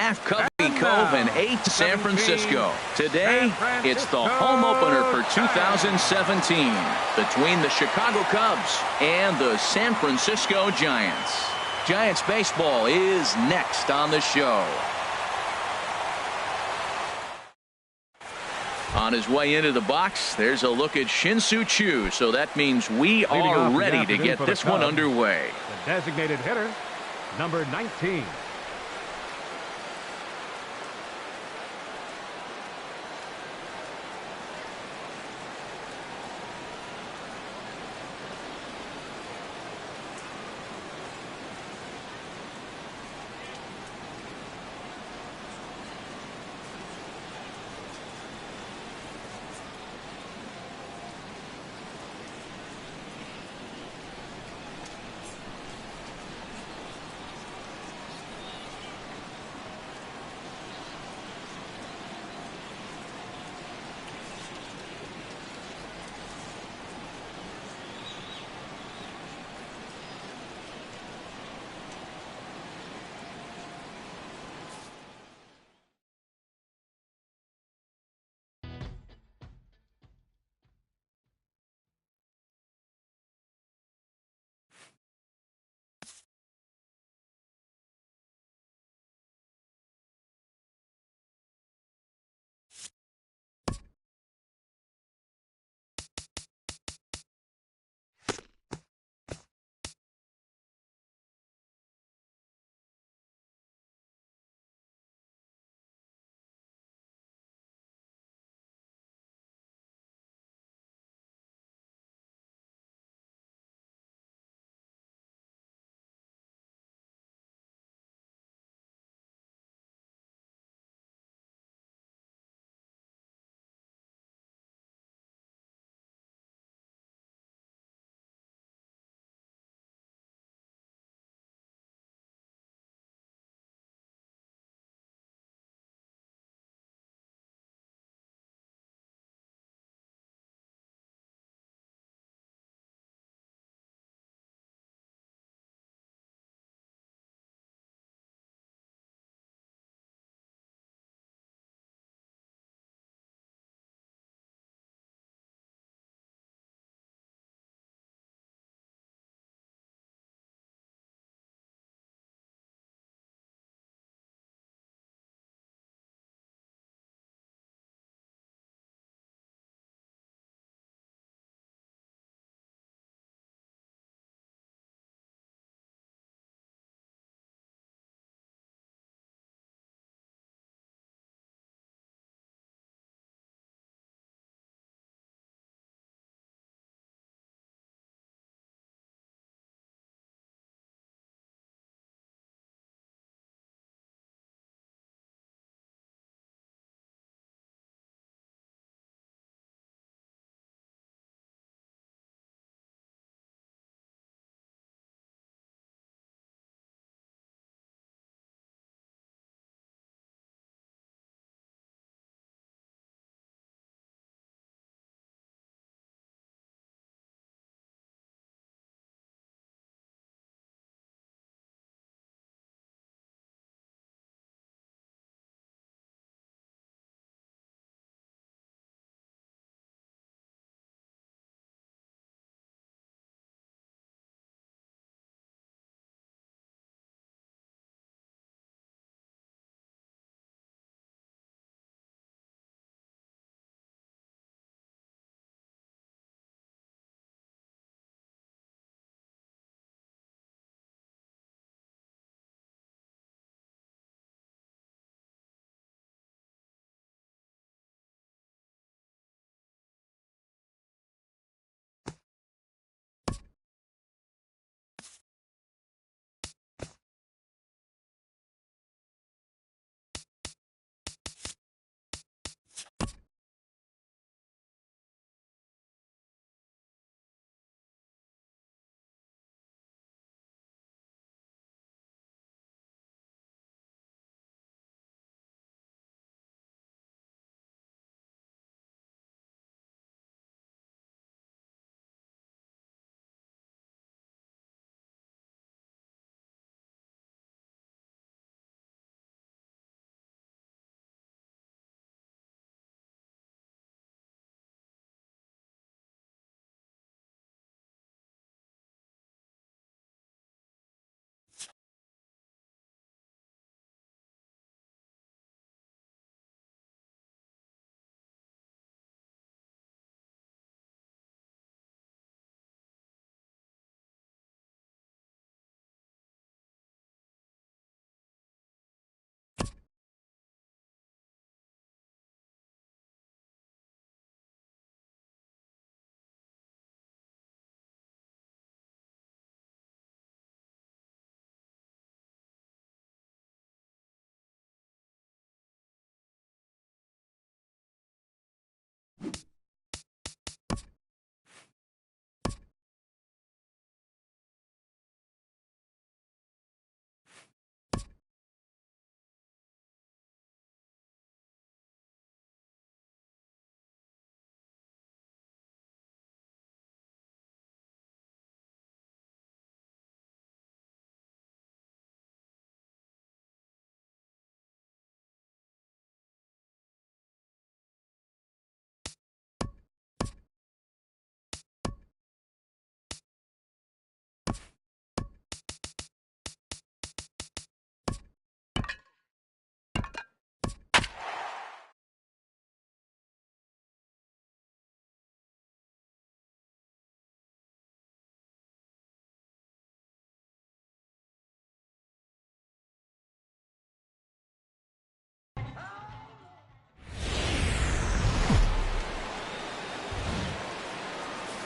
1.5 Covey Cove and 8 San Francisco. Today, it's the home opener for 2017 between the Chicago Cubs and the San Francisco Giants. Giants baseball is next on the show. On his way into the box, there's a look at Shin-Soo Choo, so that means we are ready to get this one underway. The designated hitter, number 19.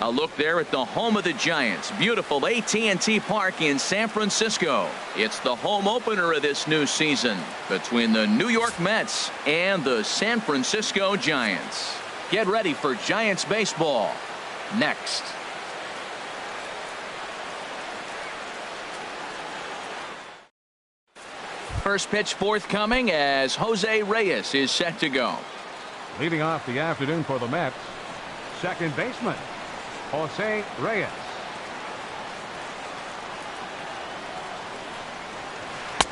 A look there at the home of the Giants. Beautiful AT&T Park in San Francisco. It's the home opener of this new season between the New York Mets and the San Francisco Giants. Get ready for Giants baseball next. First pitch forthcoming as Jose Reyes is set to go. Leading off the afternoon for the Mets, second baseman, Jose Reyes.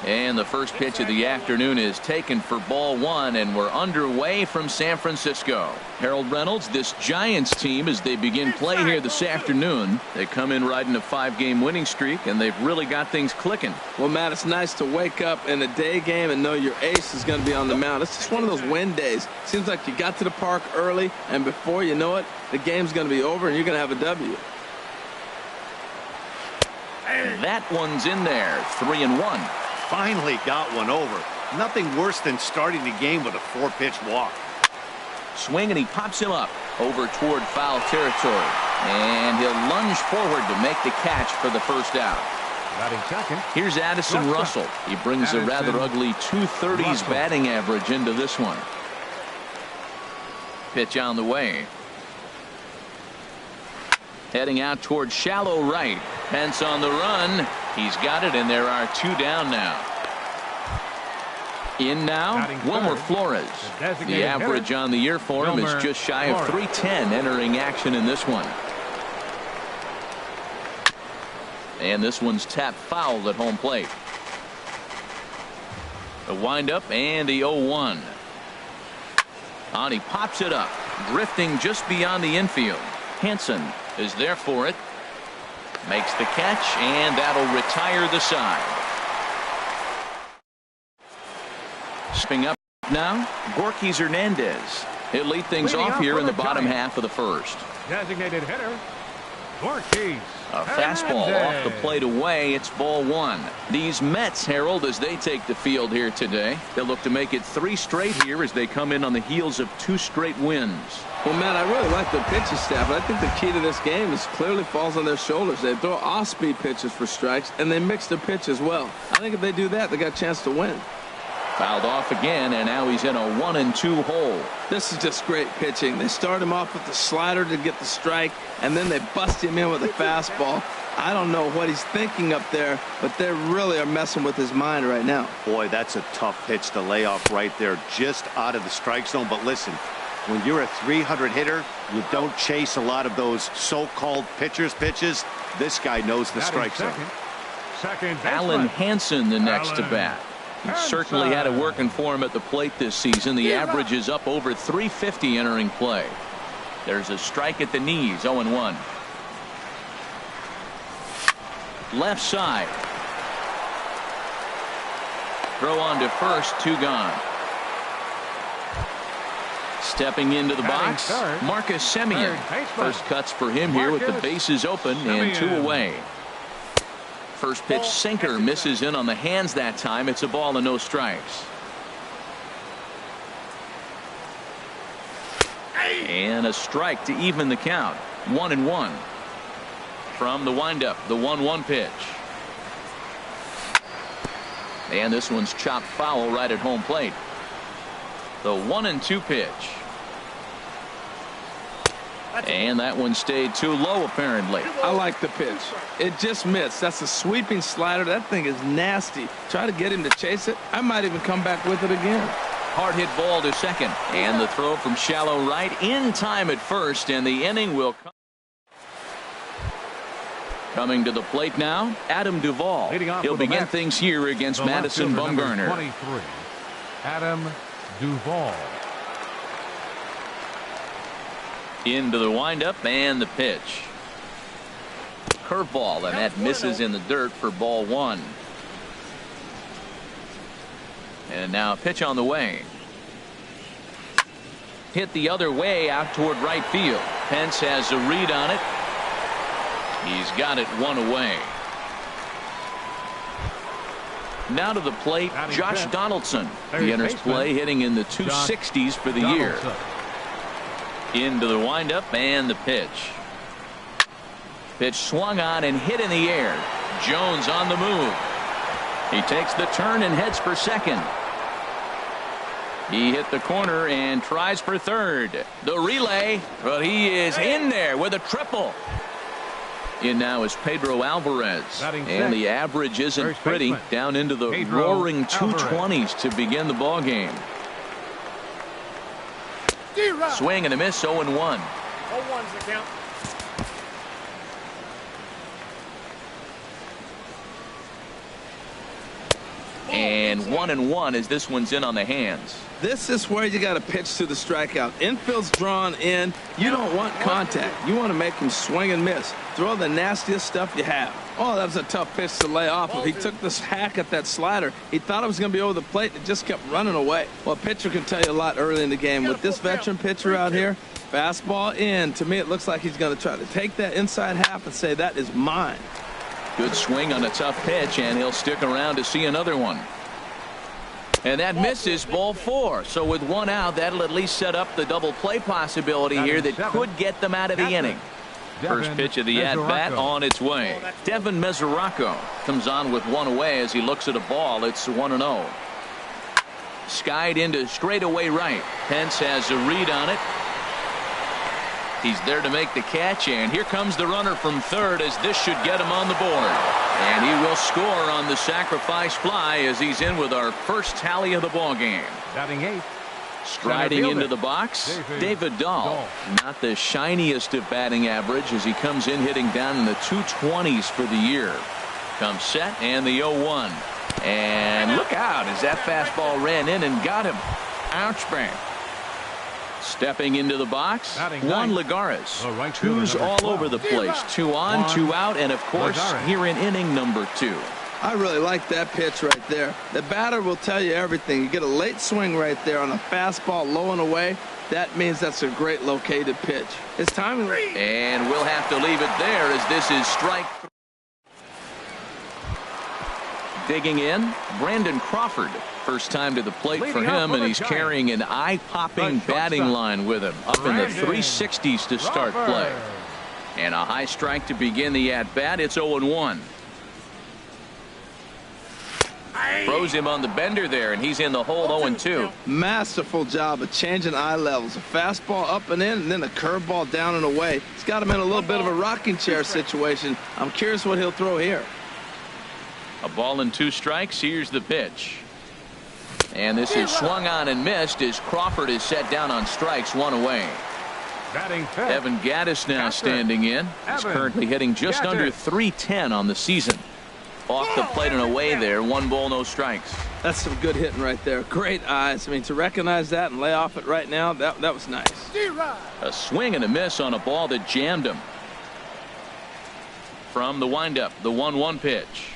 And the first pitch of the afternoon is taken for ball one, and we're underway from San Francisco. Harold Reynolds, this Giants team, as they begin play here this afternoon, they come in riding a 5-game winning streak, and they've really got things clicking. Well, Matt, it's nice to wake up in a day game and know your ace is going to be on the mound. It's just one of those win days. Seems like you got to the park early, and before you know it, the game's going to be over, and you're going to have a W. That one's in there, 3-1. Finally got one over. Nothing worse than starting the game with a 4-pitch walk. Swing, and he pops him up over toward foul territory. And he'll lunge forward to make the catch for the first out. Batting second. Here's Addison Russell. He brings a rather ugly 230s batting average into this one. Pitch on the way. Heading out toward shallow right. Pence on the run. He's got it, and there are 2 down now. In now, Wilmer Flores. The average on the year for him is just shy of 310 entering action in this one. And this one's tapped foul at home plate. A windup and the 0-1. On he pops it up, drifting just beyond the infield. Hansen is there for it. Makes the catch, and that'll retire the side. Spin up now, Gorky Hernandez. He'll lead things off here in the bottom half of the first. Designated hitter, Gorky. A fastball off the plate away. It's ball one. These Mets, Harold, as they take the field here today, they'll look to make it 3 straight here as they come in on the heels of 2 straight wins. Well, Matt, I really like the pitching staff, but I think the key to this game is clearly falls on their shoulders. They throw off-speed pitches for strikes, and they mix their pitch as well. I think if they do that, they got a chance to win. Fouled off again, and now he's in a 1-2 hole. This is just great pitching. They start him off with the slider to get the strike, and then they bust him in with a fastball. I don't know what he's thinking up there, but they really are messing with his mind right now. Boy, that's a tough pitch to lay off right there, just out of the strike zone. But listen, when you're a 300 hitter, you don't chase a lot of those so-called pitcher's pitches. This guy knows the strike zone. Alan Hansen, the next to bat. He certainly had it working for him at the plate this season. The average is up over 350 entering play. There's a strike at the knees, 0-1. Left side. Throw on to first, 2 gone. Stepping into the box, Marcus Semien. First cuts for him here with the bases open and 2 away. First pitch sinker misses in on the hands that time. It's a ball and no strikes. And a strike to even the count. 1-1. From the windup, the 1-1 pitch. And this one's chopped foul right at home plate. The 1-2 pitch. And that one stayed too low, apparently. I like the pitch. It just missed. That's a sweeping slider. That thing is nasty. Try to get him to chase it. I might even come back with it again. Hard hit ball to second. And the throw from shallow right in time at first, and the inning will come. Coming to the plate now, Adam Duvall. He'll begin things here against Madison Bumgarner. 23, Adam Duvall. Into the windup and the pitch. Curveball, and that misses in the dirt for ball 1. And now a pitch on the way. Hit the other way out toward right field. Pence has a read on it. He's got it 1 away. Now to the plate, Josh Donaldson. He enters play hitting in the 260s for the year. Into the windup and the pitch. Pitch swung on and hit in the air. Jones on the move. He takes the turn and heads for second. He hit the corner and tries for third. The relay, but he is in there with a triple. In now is Pedro Alvarez, and the average isn't pretty, down into the roaring 220s to begin the ball game. Swing and a miss, 0-1. 0-1's the count. And 1-1 as this one's in on the hands. This is where you got to pitch to the strikeout. Infield's drawn in. You don't want contact. You want to make him swing and miss. Throw the nastiest stuff you have. Oh, that was a tough pitch to lay off. He took this hack at that slider. He thought it was going to be over the plate, and it just kept running away. Well, a pitcher can tell you a lot early in the game. With this veteran pitcher out here, fastball in. To me, it looks like he's going to try to take that inside half and say, that is mine. Good swing on a tough pitch, and he'll stick around to see another one. And that misses, ball 4. So with one out, that'll at least set up the double play possibility here that could get them out of the inning. First pitch of the at-bat on its way. Devin Mesoraco comes on with one away as he looks at a ball. It's 1-0. Skied into straightaway right. Pence has a read on it. He's there to make the catch, and here comes the runner from third as this should get him on the board. And he will score on the sacrifice fly as he's in with our first tally of the ball game. Batting 8. Striding into the box, David Dahl. Not the shiniest of batting average as he comes in hitting down in the 220s for the year. Comes set and the 0-1. And look out as that fastball ran in and got him. Ouch, bang. Stepping into the box, Juan Lagares. Twos all over the place. 2 on, 2 out, and of course here in inning number 2. I really like that pitch right there. The batter will tell you everything. You get a late swing right there on a fastball low and away. That means that's a great located pitch. His timing. And we'll have to leave it there as this is strike 3. Digging in, Brandon Crawford. First time to the plate for him, and he's carrying an eye-popping batting line with him. Up in the 360s to start play. And a high strike to begin the at-bat. It's 0-1. Throws him on the bender there, and he's in the hole 0-2. Masterful job of changing eye levels. A fastball up and in, and then a curveball down and away. It's got him in a little bit of a rocking chair situation. I'm curious what he'll throw here. A ball and 2 strikes. Here's the pitch. And this is swung on and missed as Crawford is set down on strikes, 1 away. Evan Gattis now standing in. He's currently hitting just under .310 on the season. Off the plate and away there. 1 ball, no strikes. That's some good hitting right there. Great eyes. I mean, to recognize that and lay off it right now, that was nice. A swing and a miss on a ball that jammed him. From the windup, the 1-1 pitch.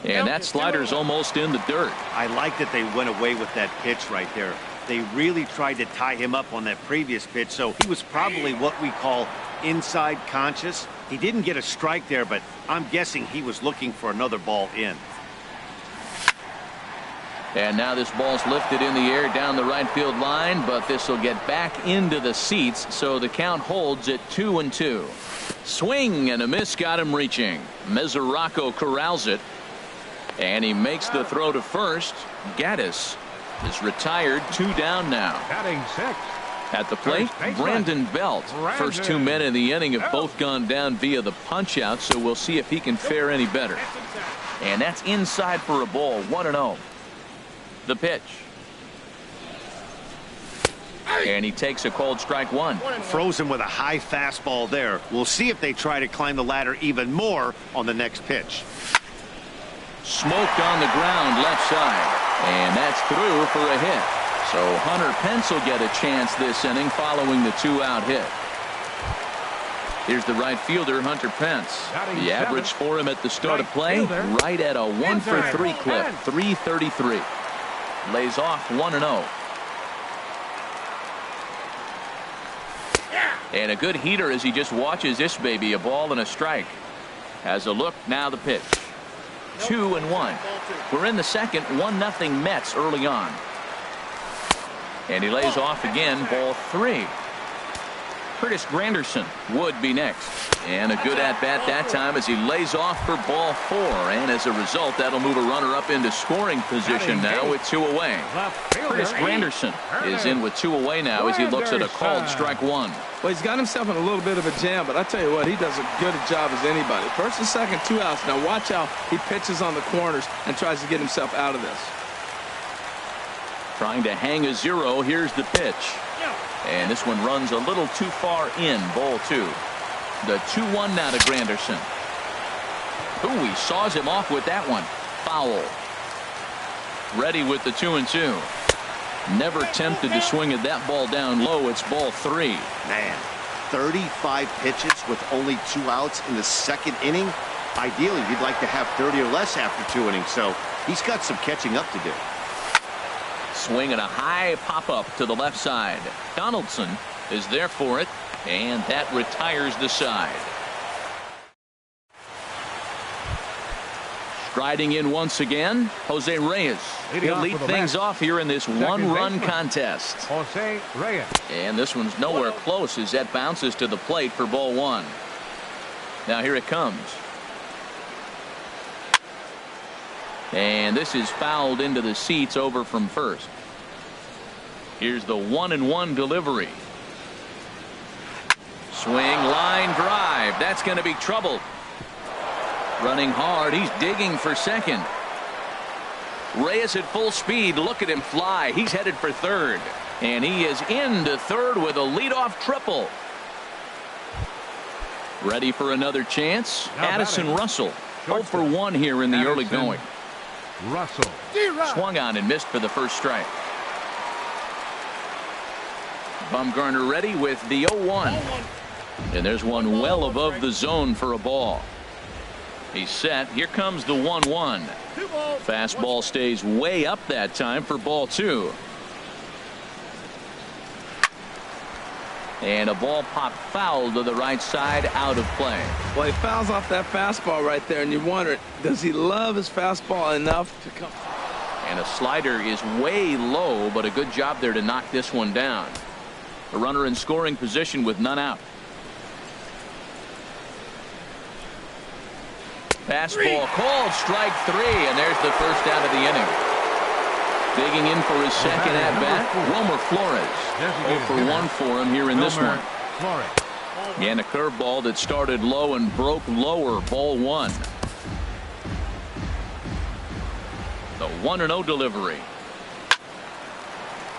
And that slider's almost in the dirt. I like that they went away with that pitch right there. They really tried to tie him up on that previous pitch, so he was probably what we call inside conscious. He didn't get a strike there, but I'm guessing he was looking for another ball in. And now this ball's lifted in the air down the right field line, but this will get back into the seats, so the count holds at 2-2. Swing and a miss got him reaching. Mesoraco corrals it. And he makes the throw to first. Gattis is retired, 2 down now. Batting 6. At the plate, Brandon Belt. First 2 men in the inning have both gone down via the punch out, so we'll see if he can fare any better. And that's inside for a ball, 1-0. The pitch. And he takes a cold strike 1. Froze him with a high fastball there. We'll see if they try to climb the ladder even more on the next pitch. Smoked on the ground left side. And that's through for a hit. So Hunter Pence will get a chance this inning following the 2-out hit. Here's the right fielder, Hunter Pence. The average for him at the start of play, right at a 1-for-3 clip, 333. Lays off 1-0. And a good heater as he just watches this baby, a ball and a strike. Has a look, now the pitch. 2-1. We're in the second, 1-0 Mets early on. And he lays off again, ball 3. Curtis Granderson would be next. And a good at-bat that time as he lays off for ball 4. And as a result, that'll move a runner up into scoring position now with 2 away. Curtis Granderson is in with 2 away now as he looks at a called strike 1. Well, he's got himself in a little bit of a jam, but I tell you what, he does as good a job as anybody. First and second, 2 outs. Now watch how he pitches on the corners and tries to get himself out of this. Trying to hang a 0. Here's the pitch. And this one runs a little too far in. Ball 2. The 2-1 now to Granderson. Ooh, he saws him off with that one. Foul. Ready with the 2-2. Never tempted to swing at that ball down low. It's ball 3. Man, 35 pitches with only 2 outs in the second inning. Ideally, you'd like to have 30 or less after 2 innings, so he's got some catching up to do. Swing and a high pop-up to the left side. Donaldson is there for it, and that retires the side. Striding in once again, Jose Reyes. He'll lead things off here in this 1-run contest. Jose Reyes. And this one's nowhere close as that bounces to the plate for ball 1. Now here it comes. And this is fouled into the seats over from first. Here's the 1-1 delivery. Swing, line drive. That's going to be trouble. Running hard. He's digging for second. Reyes at full speed. Look at him fly. He's headed for third. And he is into third with a leadoff triple. Ready for another chance. Addison Russell. 0 for 1 here in the early going. Russell. Swung on and missed for the first strike. Bumgarner ready with the 0-1. And there's one well above the zone for a ball. He's set. Here comes the 1-1. Fastball stays way up that time for ball 2. And a ball popped foul to the right side, out of play. Well, he fouls off that fastball right there, and you wonder, does he love his fastball enough to come? And a slider is way low, but a good job there to knock this one down. A runner in scoring position with none out. Fastball called, strike 3, and there's the first out of the inning. Digging in for his second at bat, Wilmer Flores. 0 for 1 for him here in this one. And a curveball that started low and broke lower, ball 1. The 1-0 delivery.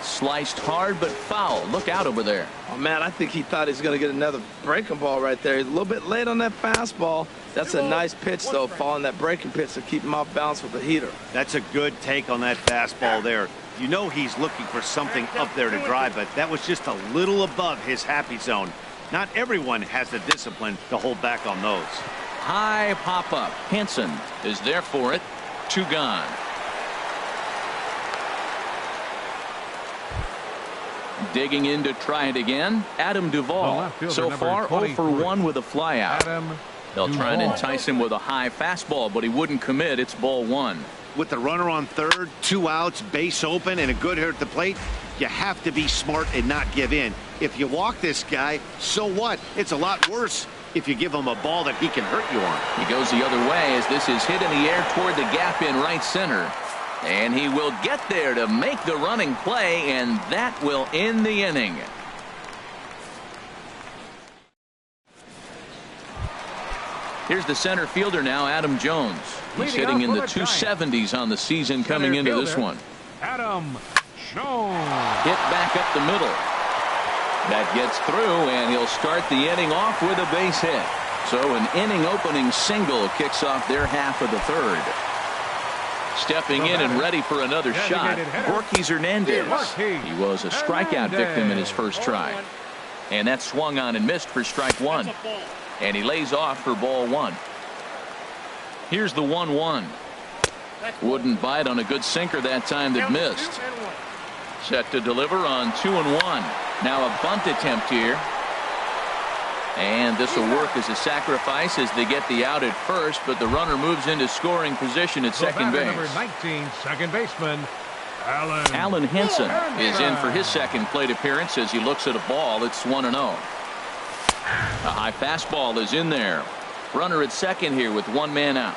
Sliced hard but foul. Look out over there. Oh, man, I think he thought he was going to get another breaking ball right there. He's a little bit late on that fastball. That's a nice pitch, though, following that breaking pitch to keep him off balance with the heater. That's a good take on that fastball there. You know he's looking for something up there to drive, but that was just a little above his happy zone. Not everyone has the discipline to hold back on those. High pop-up. Hansen is there for it. 2 gone. Digging in to try it again. Adam Duvall. So far 0 for 1 with a flyout. They'll try and entice him with a high fastball, but he wouldn't commit. It's ball 1. With the runner on third, 2 outs, base open, and a good hitter at the plate, you have to be smart and not give in. If you walk this guy, so what? It's a lot worse if you give him a ball that he can hurt you on. He goes the other way as this is hit in the air toward the gap in right center. And he will get there to make the running play, and that will end the inning. Here's the center fielder now, Adam Jones. He's hitting in the 270s on the season coming into this one. Adam Jones. Hit back up the middle. That gets through, and he'll start the inning off with a base hit. So an inning opening single kicks off their half of the third. Stepping in and ready for another shot, Borges Hernandez. He was a strikeout victim in his first try. And that swung on and missed for strike 1. And he lays off for ball 1. Here's the 1-1. Wouldn't bite on a good sinker that time that missed. Set to deliver on 2-1. Now a bunt attempt here. And this will work as a sacrifice as they get the out at first, but the runner moves into scoring position at second base. Number 19, second baseman, Alan Hansen is in for his second plate appearance as he looks at a ball. It's 1-0. A high fastball is in there. Runner at second here with one man out.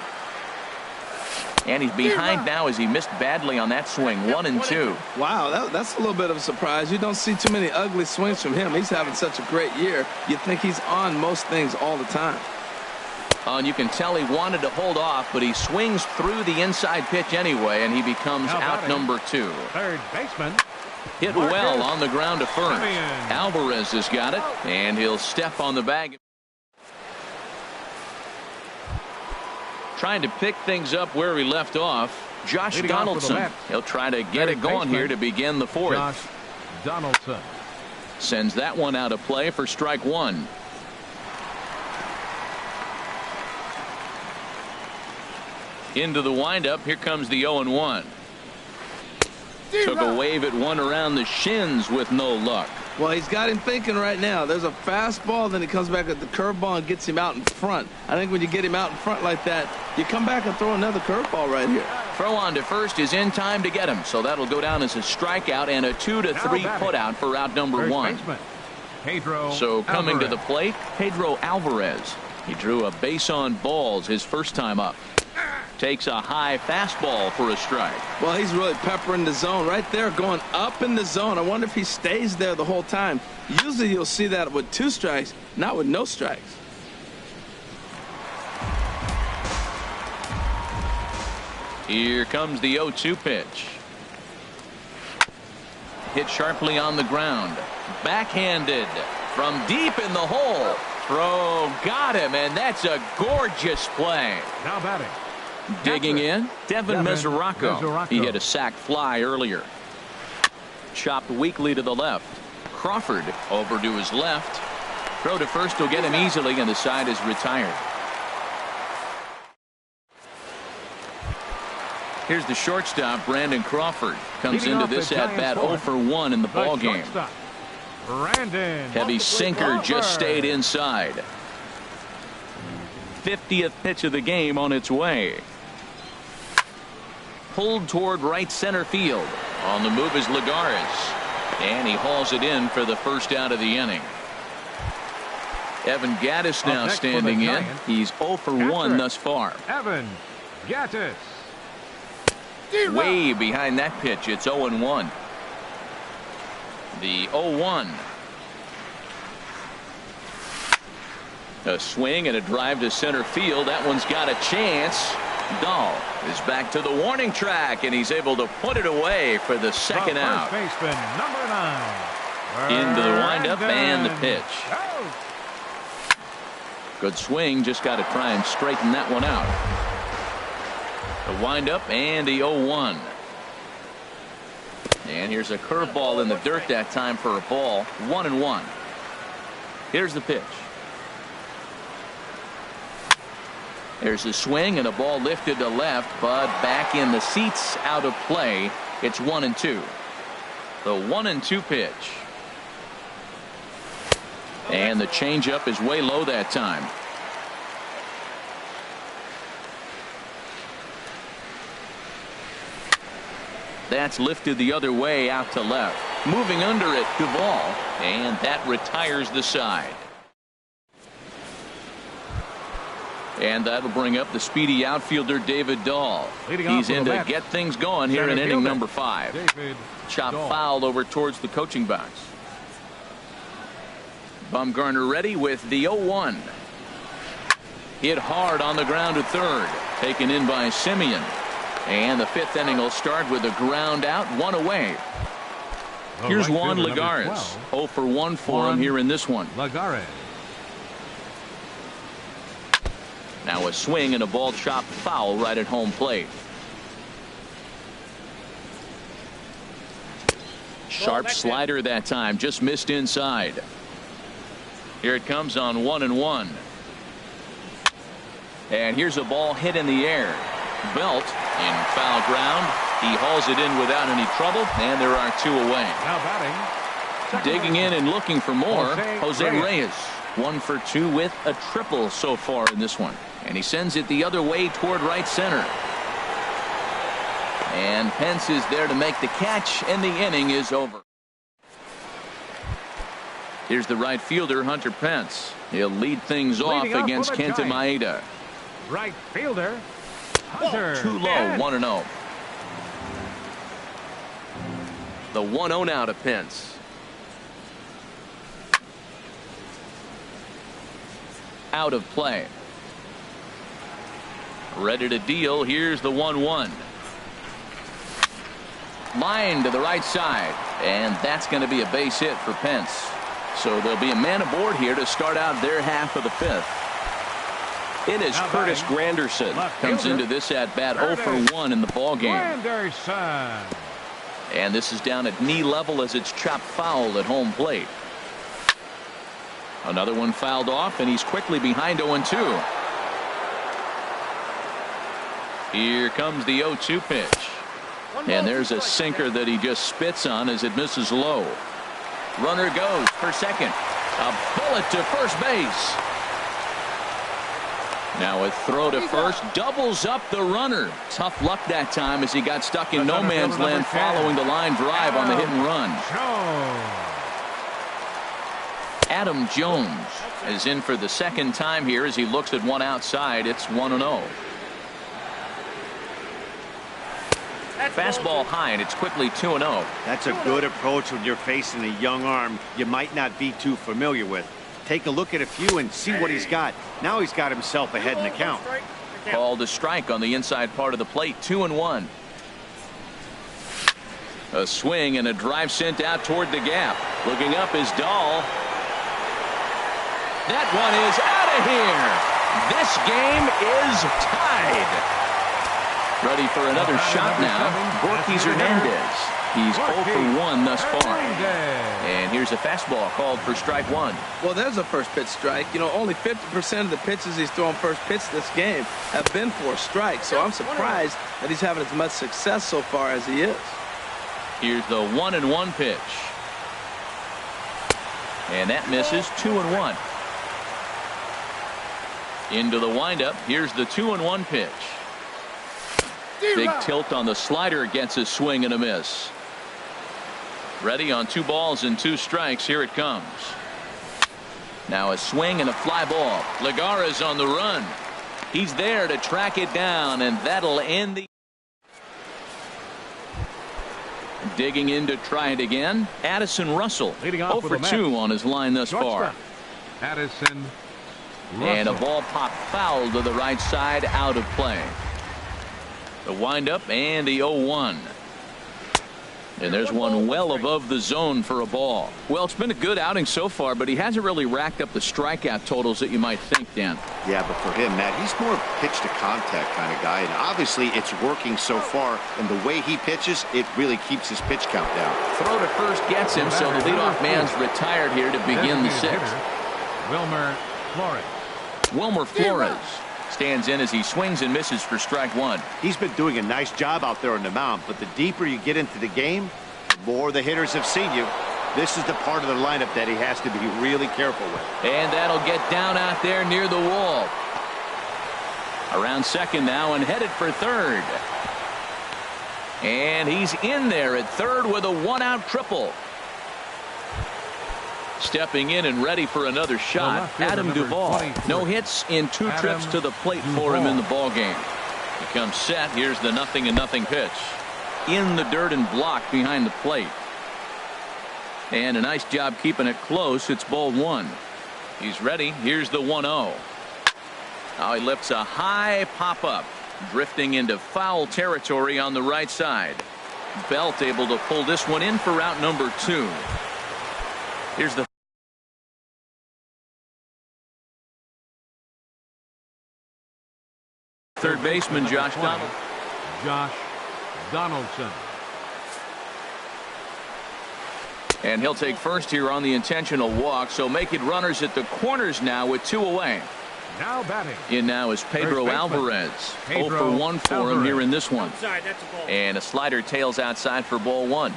And he's behind now as he missed badly on that swing. 1-2. Wow, that's a little bit of a surprise. You don't see too many ugly swings from him. He's having such a great year. You think he's on most things all the time. And you can tell he wanted to hold off, but he swings through the inside pitch anyway, and he becomes out number 2. Third baseman. Hit well on the ground to first. Alvarez has got it, and he'll step on the bag. Trying to pick things up where he left off. Josh Donaldson. He'll try to get it going here to begin the fourth. Josh Donaldson sends that one out of play for strike one. Into the windup. Here comes the 0-1. Took a wave at one around the shins with no luck. Well, he's got him thinking right now. There's a fastball, then he comes back at the curveball and gets him out in front. I think when you get him out in front like that, you come back and throw another curveball right here. Throw on to first is in time to get him, so that'll go down as a strikeout and a 2-3 putout for out number 1. So coming to the plate, Pedro Alvarez. He drew a base on balls his first time up. Takes a high fastball for a strike. Well, he's really peppering the zone right there, going up in the zone. I wonder if he stays there the whole time. Usually you'll see that with 2 strikes, not with no strikes. Here comes the 0-2 pitch. Hit sharply on the ground. Backhanded from deep in the hole. Throw got him, and that's a gorgeous play. Now batting. Digging in, Devin Mesoraco. He hit a sac fly earlier. Chopped weakly to the left. Crawford over to his left. Throw to first will get him easily, and the side is retired. Here's the shortstop, Brandon Crawford. Comes into this at-bat 0-for-1 in the ball game. Heavy sinker just stayed inside. 50th pitch of the game on its way. Pulled toward right center field. On the move is Lagares. And he hauls it in for the first out of the inning. Evan Gattis now standing in. He's 0-for-1 thus far. Evan Gattis. Way behind that pitch. It's 0-1. The 0-1. A swing and a drive to center field. That one's got a chance. Dahl is back to the warning track, and he's able to put it away for the second out. First baseman, number 9. Into the windup and the pitch. Good swing. Just got to try and straighten that one out. The windup and the 0-1. And here's a curveball in the dirt that time for a ball. 1-1. Here's the pitch. There's a swing and a ball lifted to left, but back in the seats, out of play. It's 1-2. The 1-2 pitch. And the changeup is way low that time. That's lifted the other way out to left. Moving under it, Duvall, and that retires the side. And that'll bring up the speedy outfielder David Dahl. He's in to get things going here in inning number 5. Chop foul over towards the coaching box. Bumgarner ready with the 0-1. Hit hard on the ground to third. Taken in by Simeon. And the 5th inning will start with a ground out, 1 away. Here's Juan Lagares. 0-for-1 for him here in this one. Lagares. Now a swing and a ball chopped foul right at home plate. Sharp slider that time, just missed inside. Here it comes on 1-1. And here's a ball hit in the air. Belt in foul ground. He hauls it in without any trouble, and there are 2 away. Now batting. Digging in and looking for more, Jose Reyes. 1 for 2 with a triple so far in this one. And he sends it the other way toward right center. And Pence is there to make the catch, and the inning is over. Here's the right fielder, Hunter Pence. He'll lead things off against Kenta Maeda. Right fielder, Hunter. Too low, 1-0. The 1-0 now to Pence. Out of play. Ready to deal. Here's the 1-1. Line to the right side, and that's going to be a base hit for Pence. So there'll be a man aboard here to start out their half of the fifth. It is Curtis Granderson comes into this at bat 0 for 1 in the ball game. Granderson. And this is down at knee level as it's chopped foul at home plate. Another one fouled off, and he's quickly behind 0-2. Here comes the 0-2 pitch. And there's a sinker that he just spits on as it misses low. Runner goes for second. A bullet to first base. Now a throw to first doubles up the runner. Tough luck that time as he got stuck in no man's land following the line drive on the hit and run. Adam Jones is in for the second time here as he looks at one outside. It's 1-0. Fastball high, and it's quickly 2-0. That's a good approach when you're facing a young arm you might not be too familiar with. Take a look at a few and see what he's got. Now he's got himself ahead in the count. Called a strike on the inside part of the plate. 2-1. A swing and a drive sent out toward the gap. Looking up is Dahl. That one is out of here. This game is tied. Ready for another shot now. Borges Hernandez. He's 0 for 1 thus far. And here's a fastball called for strike 1. Well, there's a first pitch strike. You know, only 50% of the pitches he's thrown first pitch this game have been for a strike. So I'm surprised that he's having as much success so far as he is. Here's the 1-1 pitch. And that misses. 2-1. Into the windup. Here's the 2-1 pitch. Big tilt on the slider, gets a swing and a miss. Ready on 2 balls and 2 strikes. Here it comes. Now a swing and a fly ball. Legara's on the run. He's there to track it down, and that'll end the. Digging in to try it again. Addison Russell 0 for 2 on his line thus far. Addison Russell. And a ball pop foul to the right side, out of play. The windup and the 0-1. And there's one well above the zone for a ball. Well, it's been a good outing so far, but he hasn't really racked up the strikeout totals that you might think, Dan. Yeah, but for him, Matt, he's more pitch to contact kind of guy, and obviously it's working so far, and the way he pitches, it really keeps his pitch count down. Throw to first gets him, so the leadoff man's retired here to begin the 6th. Wilmer Flores stands in as he swings and misses for strike 1. He's been doing a nice job out there on the mound, but the deeper you get into the game, the more the hitters have seen you. This is the part of the lineup that he has to be really careful with. And that'll get down out there near the wall. Around second now and headed for third. And he's in there at third with a 1-out triple. Stepping in and ready for another shot, Adam Duvall. No hits in 2 trips to the plate for him in the ball game. He comes set. Here's the 0-0 pitch. In the dirt and blocked behind the plate. And a nice job keeping it close. It's ball 1. He's ready. Here's the 1-0. Now he lifts a high pop-up, drifting into foul territory on the right side. Belt able to pull this one in for out number 2. Here's the third baseman, Josh Donaldson. And he'll take first here on the intentional walk, so make it runners at the corners now with 2 away. Now batting. In now is Pedro Alvarez. 0 for 1 for him here in this one. And a slider tails outside for ball 1.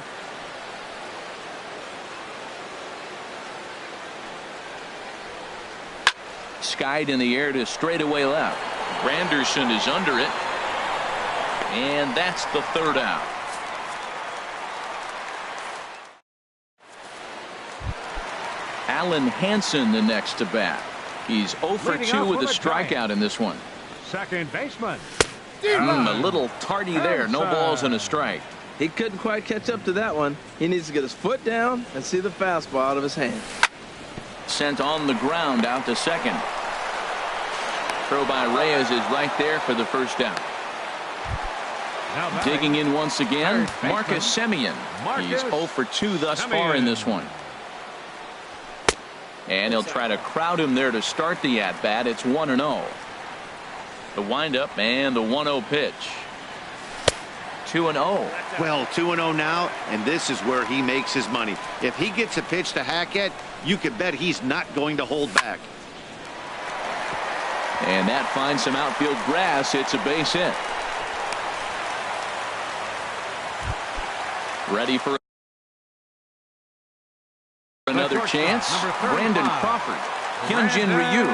Skied in the air to straightaway left. Granderson is under it. And that's the 3rd out. Alan Hansen the next to bat. He's 0 for 2 with a strikeout in this one. Second baseman. A little tardy there. No balls and a strike. He couldn't quite catch up to that one. He needs to get his foot down and see the fastball out of his hand. Sent on the ground out to second. Throw by Reyes is right there for the first down. Digging in once again, Marcus Semien. He's 0 for 2 thus far in this one. And he'll try to crowd him there to start the at-bat. It's 1-0. The windup and the 1-0 pitch. 2-0. Well, 2-0 now, and this is where he makes his money. If he gets a pitch to Hackett, you can bet he's not going to hold back. And that finds some outfield grass. It's a base hit. Ready for another chance. Brandon Crawford. Hyunjin Ryu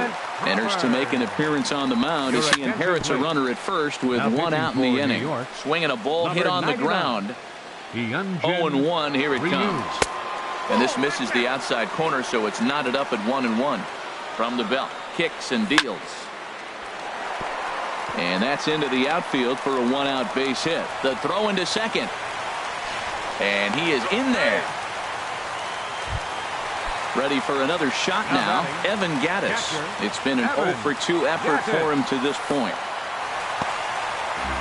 enters to make an appearance on the mound as he inherits a runner at first with one out in the inning. Swinging a ball hit on the ground. 0-1. Here it comes. And this misses the outside corner, so it's knotted up at 1-1. From the belt, kicks and deals. And that's into the outfield for a 1-out base hit. The throw into second. And he is in there. Ready for another shot now. Evan Gattis. It's been an 0 for 2 effort for him to this point.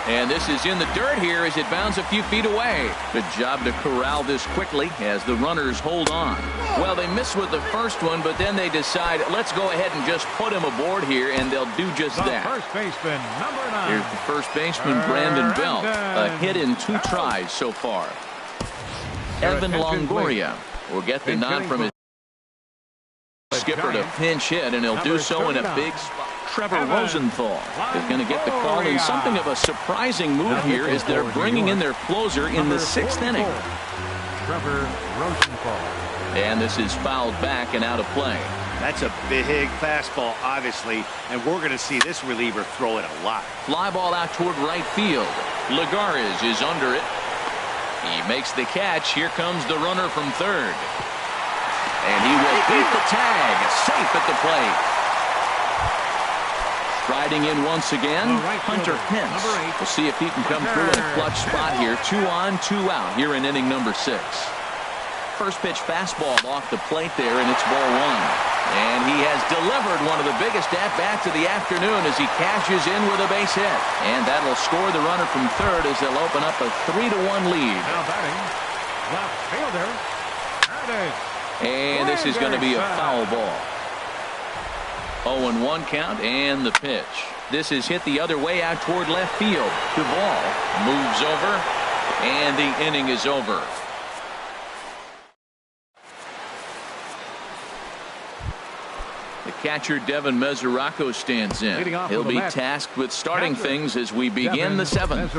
And this is in the dirt here as it bounds a few feet away. Good job to corral this quickly as the runners hold on. Well, they miss with the first one, but then they decide, let's go ahead and just put him aboard here, and they'll do just that. First baseman, number 9. Here's the first baseman, Brandon Belt. A hit in 2 tries so far. Evan Longoria will get the nod from his skipper to pinch hit, and he'll do so in a big spot. Trevor Rosenthal is going to get the call, and something of a surprising move here is they're bringing in their closer in the 6th inning. Trevor Rosenthal. And this is fouled back and out of play. That's a big fastball, obviously, and we're going to see this reliever throw it a lot. Fly ball out toward right field. Lagares is under it. He makes the catch. Here comes the runner from third. And he will beat the tag. Safe at the plate. Striding in once again, Hunter Pence. We'll see if he can come through in a clutch spot here. 2 on, 2 out here in inning number 6. First pitch fastball off the plate there, and it's ball 1. And he has delivered one of the biggest at-bats of the afternoon as he cashes in with a base hit. And that'll score the runner from third as they'll open up a 3-1 lead. Now batting, left fielder, and this is going to be a foul ball. 0-1 count and the pitch. This is hit the other way out toward left field. The ball moves over, and the inning is over. The catcher Devin Mesoraco stands in. He'll be tasked with starting things as we begin the 7th.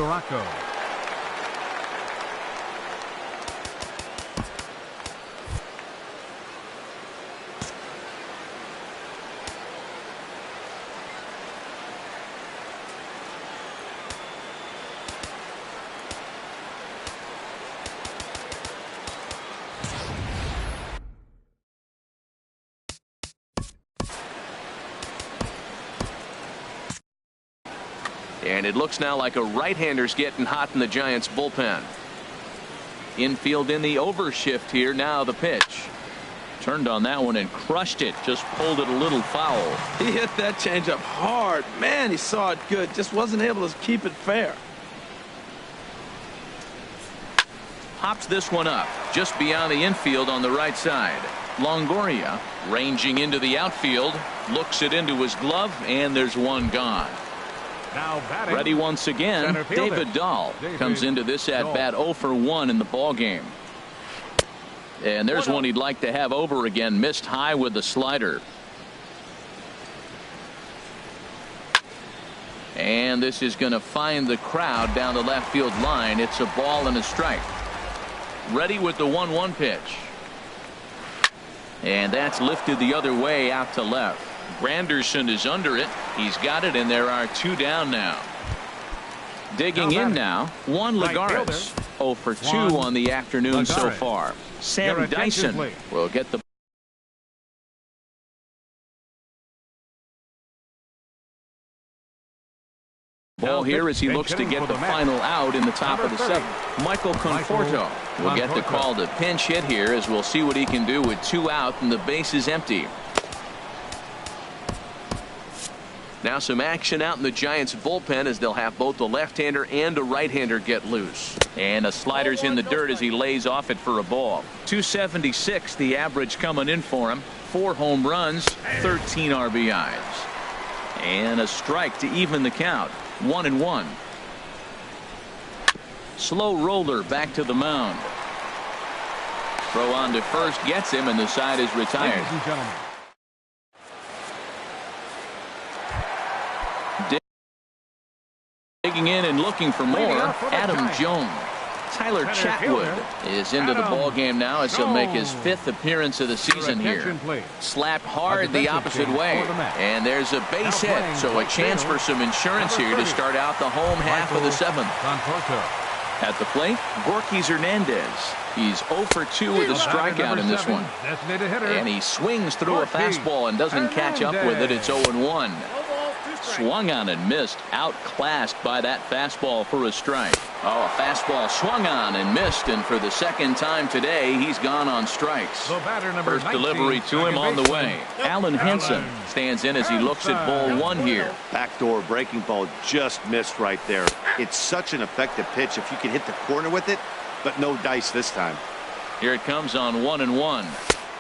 And it looks now like a right-hander's getting hot in the Giants bullpen. Infield in the overshift here. Now the pitch. Turned on that one and crushed it. Just pulled it a little foul. He hit that changeup hard. Man, he saw it good. Just wasn't able to keep it fair. Pops this one up just beyond the infield on the right side. Longoria ranging into the outfield. Looks it into his glove, and there's one gone. Now batting, ready once again. David Dahl comes into this at bat 0 for 1 in the ball game. And there's one he'd like to have over again. Missed high with the slider. And this is going to find the crowd down the left field line. It's a ball and a strike. Ready with the 1-1 pitch. And that's lifted the other way out to left. Granderson is under it. He's got it, and there are 2 down now. Digging in now, Juan Lagares. 0 for 2 on the afternoon so far. Sam Dyson will get the Ball here as he looks to get the final out in the top of the seventh. Michael Conforto will get the call to pinch hit here, as we'll see what he can do with 2 out and the base is empty. Now some action out in the Giants bullpen, as they'll have both the left-hander and a right-hander get loose. And a slider's in the dirt as he lays off it for a ball. 276 the average coming in for him. 4 home runs, 13 RBIs. And a strike to even the count. 1-1. Slow roller back to the mound. Throw on to first gets him, and the side is retired. Ladies and gentlemen. Digging in and looking for more, Adam Jones. Tyler Chatwood is into the ball game now, as he'll make his 5th appearance of the season here. Slapped hard the opposite way, and there's a base hit, so a chance for some insurance here to start out the home half of the 7th. At the plate, Gorkys Hernandez. He's 0 for 2 with a strikeout in this one. And he swings through a fastball and doesn't catch up with it. It's 0-1. Swung on and missed, outclassed by that fastball for a strike. Oh, a fastball swung on and missed, and for the second time today, he's gone on strikes. First delivery to him on the way. Alan Henson stands in as he looks at ball 1 here. Backdoor breaking ball just missed right there. It's such an effective pitch if you can hit the corner with it, but no dice this time. Here it comes on 1-1.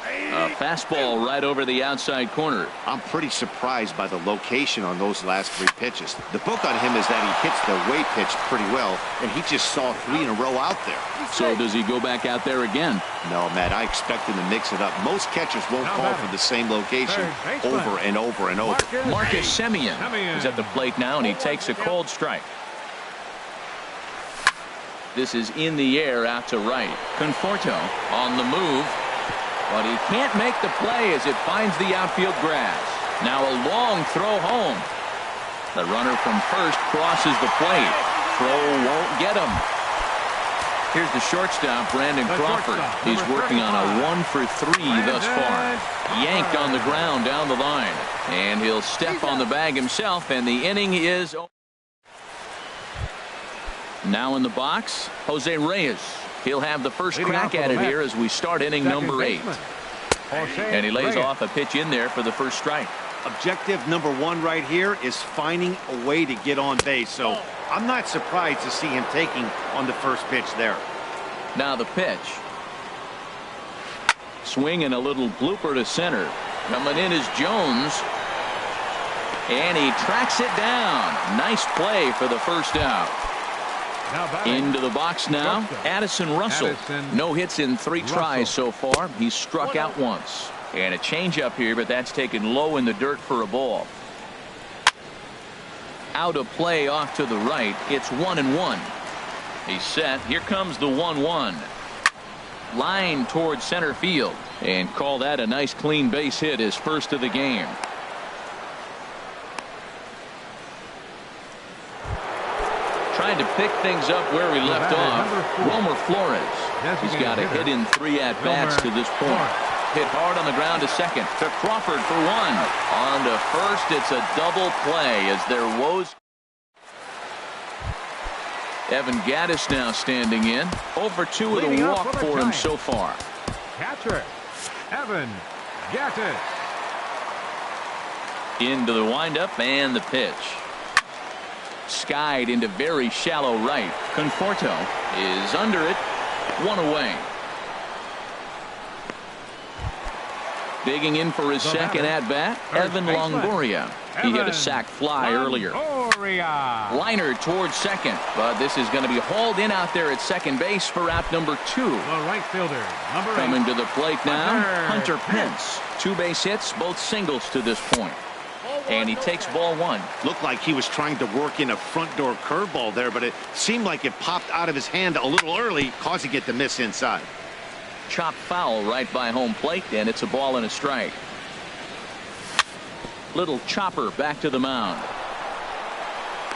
A fastball right over the outside corner. I'm pretty surprised by the location on those last 3 pitches. The book on him is that he hits the way pitch pretty well, and he just saw 3 in a row out there. So does he go back out there again? No, Matt, I expect him to mix it up. Most catchers won't fall for the same location over and over and over. Marcus Semien is at the plate now, and he takes a cold strike. This is in the air out to right. Conforto on the move. But he can't make the play as it finds the outfield grass. Now a long throw home. The runner from first crosses the plate. Throw won't get him. Here's the shortstop, Brandon Crawford. He's working on a 1 for 3 thus far. Yanked on the ground down the line. And he'll step on the bag himself, and the inning is over. Now in the box, Jose Reyes. He'll have the first crack at it here as we start inning number 8. And he lays off a pitch in there for the first strike. Objective number 1 right here is finding a way to get on base. So I'm not surprised to see him taking on the first pitch there. Now the pitch. Swing and a little blooper to center. Coming in is Jones. And he tracks it down. Nice play for the first out. Into the box now, Addison Russell. No hits in 3 tries so far. He's struck out once. And a changeup here, but that's taken low in the dirt for a ball. Out of play off to the right. It's 1-1. He's set. Here comes the 1-1. Line towards center field. And call that a nice clean base hit, his first of the game. Trying to pick things up where we left off. Wilmer Flores. He's got a hit in 3 at-bats to this point. Hit hard on the ground to second. To Crawford for 1. On to first. It's a double play as their woes. Evan Gattis now standing in. Over 2 with a walk for him so far. Catcher, Evan Gattis. Into the windup and the pitch. Skied into very shallow right. Conforto is under it. 1 away. Digging in for his second at-bat, Evan Longoria. He hit a sac fly earlier. Liner towards second, but this is going to be hauled in out there at second base for out number 2. The right fielder, number 8. Coming to the plate now, Hunter Pence. 2 base hits, both singles to this point. And he takes ball 1. Looked like he was trying to work in a front door curveball there, but it seemed like it popped out of his hand a little early, causing it to miss inside. Chop foul right by home plate, and it's a ball and a strike. Little chopper back to the mound.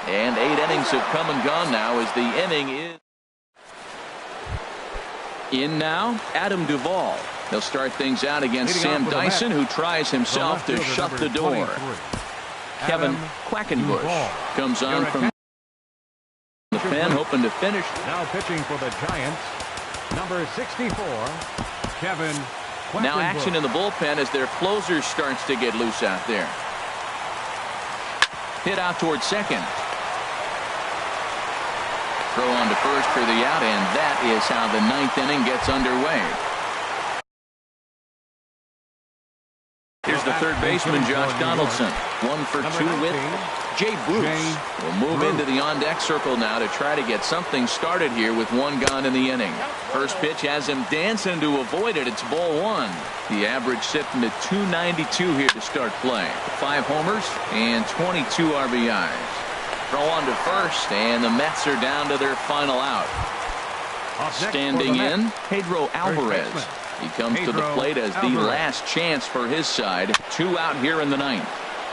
And 8 innings have come and gone now as the inning is in now. Adam Duvall. He'll start things out against Sam Dyson, who tries himself to shut the door. Kevin Quackenbush comes on from finished. Now pitching for the Giants, number 64, Kevin Now Quackenbush. action in the bullpen as their closer starts to get loose out there. Hit out towards second. Throw on to first for the out, and that is how the ninth inning gets underway. Here's the third baseman, Josh Donaldson. 1 for 2 with Jay Bruce. Will move into the on-deck circle now to try to get something started here with one gone in the inning. First pitch has him dancing to avoid it. It's ball 1. The average sitting at 292 here to start play. 5 homers and 22 RBIs. Throw on to first, and the Mets are down to their final out. Standing in, Pedro Alvarez. He comes to the plate as the last chance for his side. 2 out here in the ninth.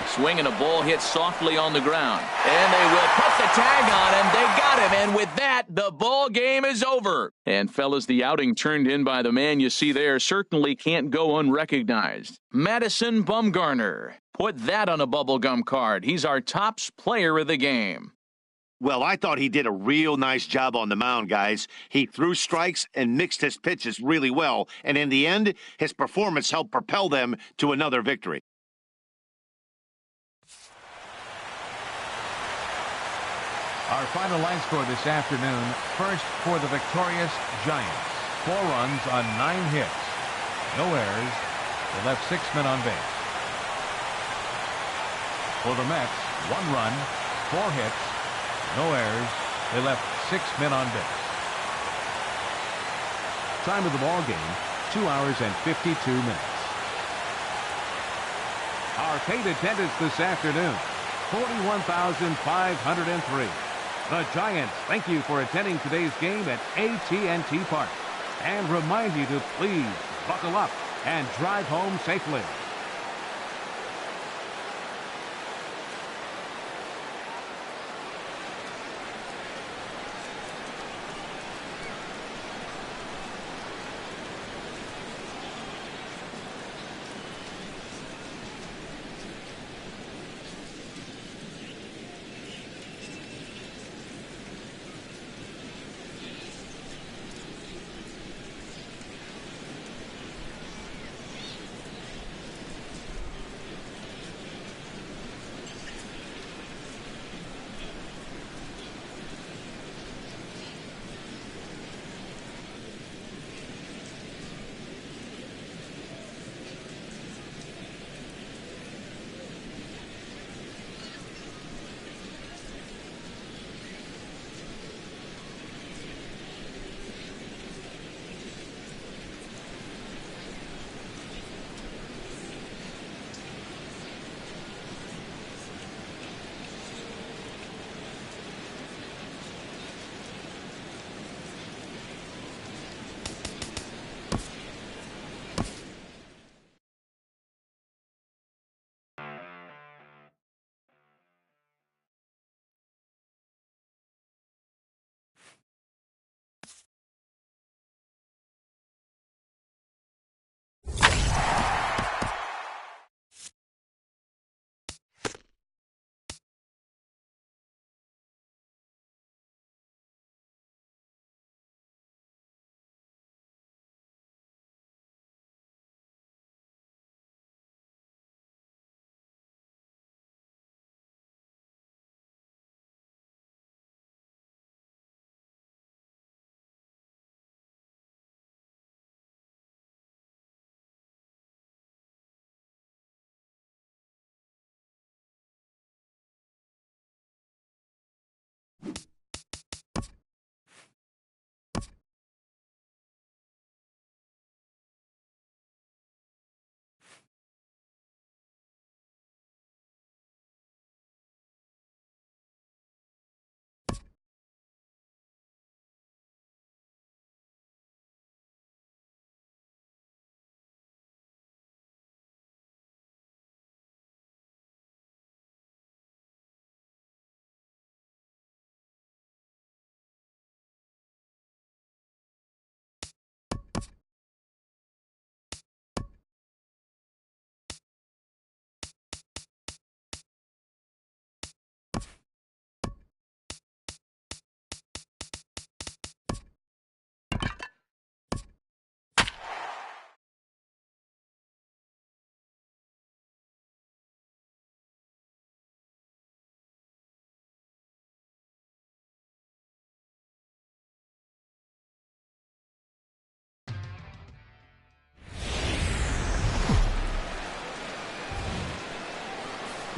Swinging a ball hit softly on the ground. And they will put the tag on him. They got him. And with that, the ball game is over. And fellas, the outing turned in by the man you see there certainly can't go unrecognized. Madison Bumgarner. Put that on a bubblegum card. He's our top player of the game. Well, I thought he did a real nice job on the mound, guys. He threw strikes and mixed his pitches really well. And in the end, his performance helped propel them to another victory. Our final line score this afternoon. First for the victorious Giants. 4 runs on 9 hits. No errors. They left 6 men on base. For the Mets, 1 run, 4 hits. No errors. They left 6 men on base. Time of the ball game, 2 hours and 52 minutes. Our paid attendance this afternoon, 41,503. The Giants thank you for attending today's game at AT&T Park and remind you to please buckle up and drive home safely.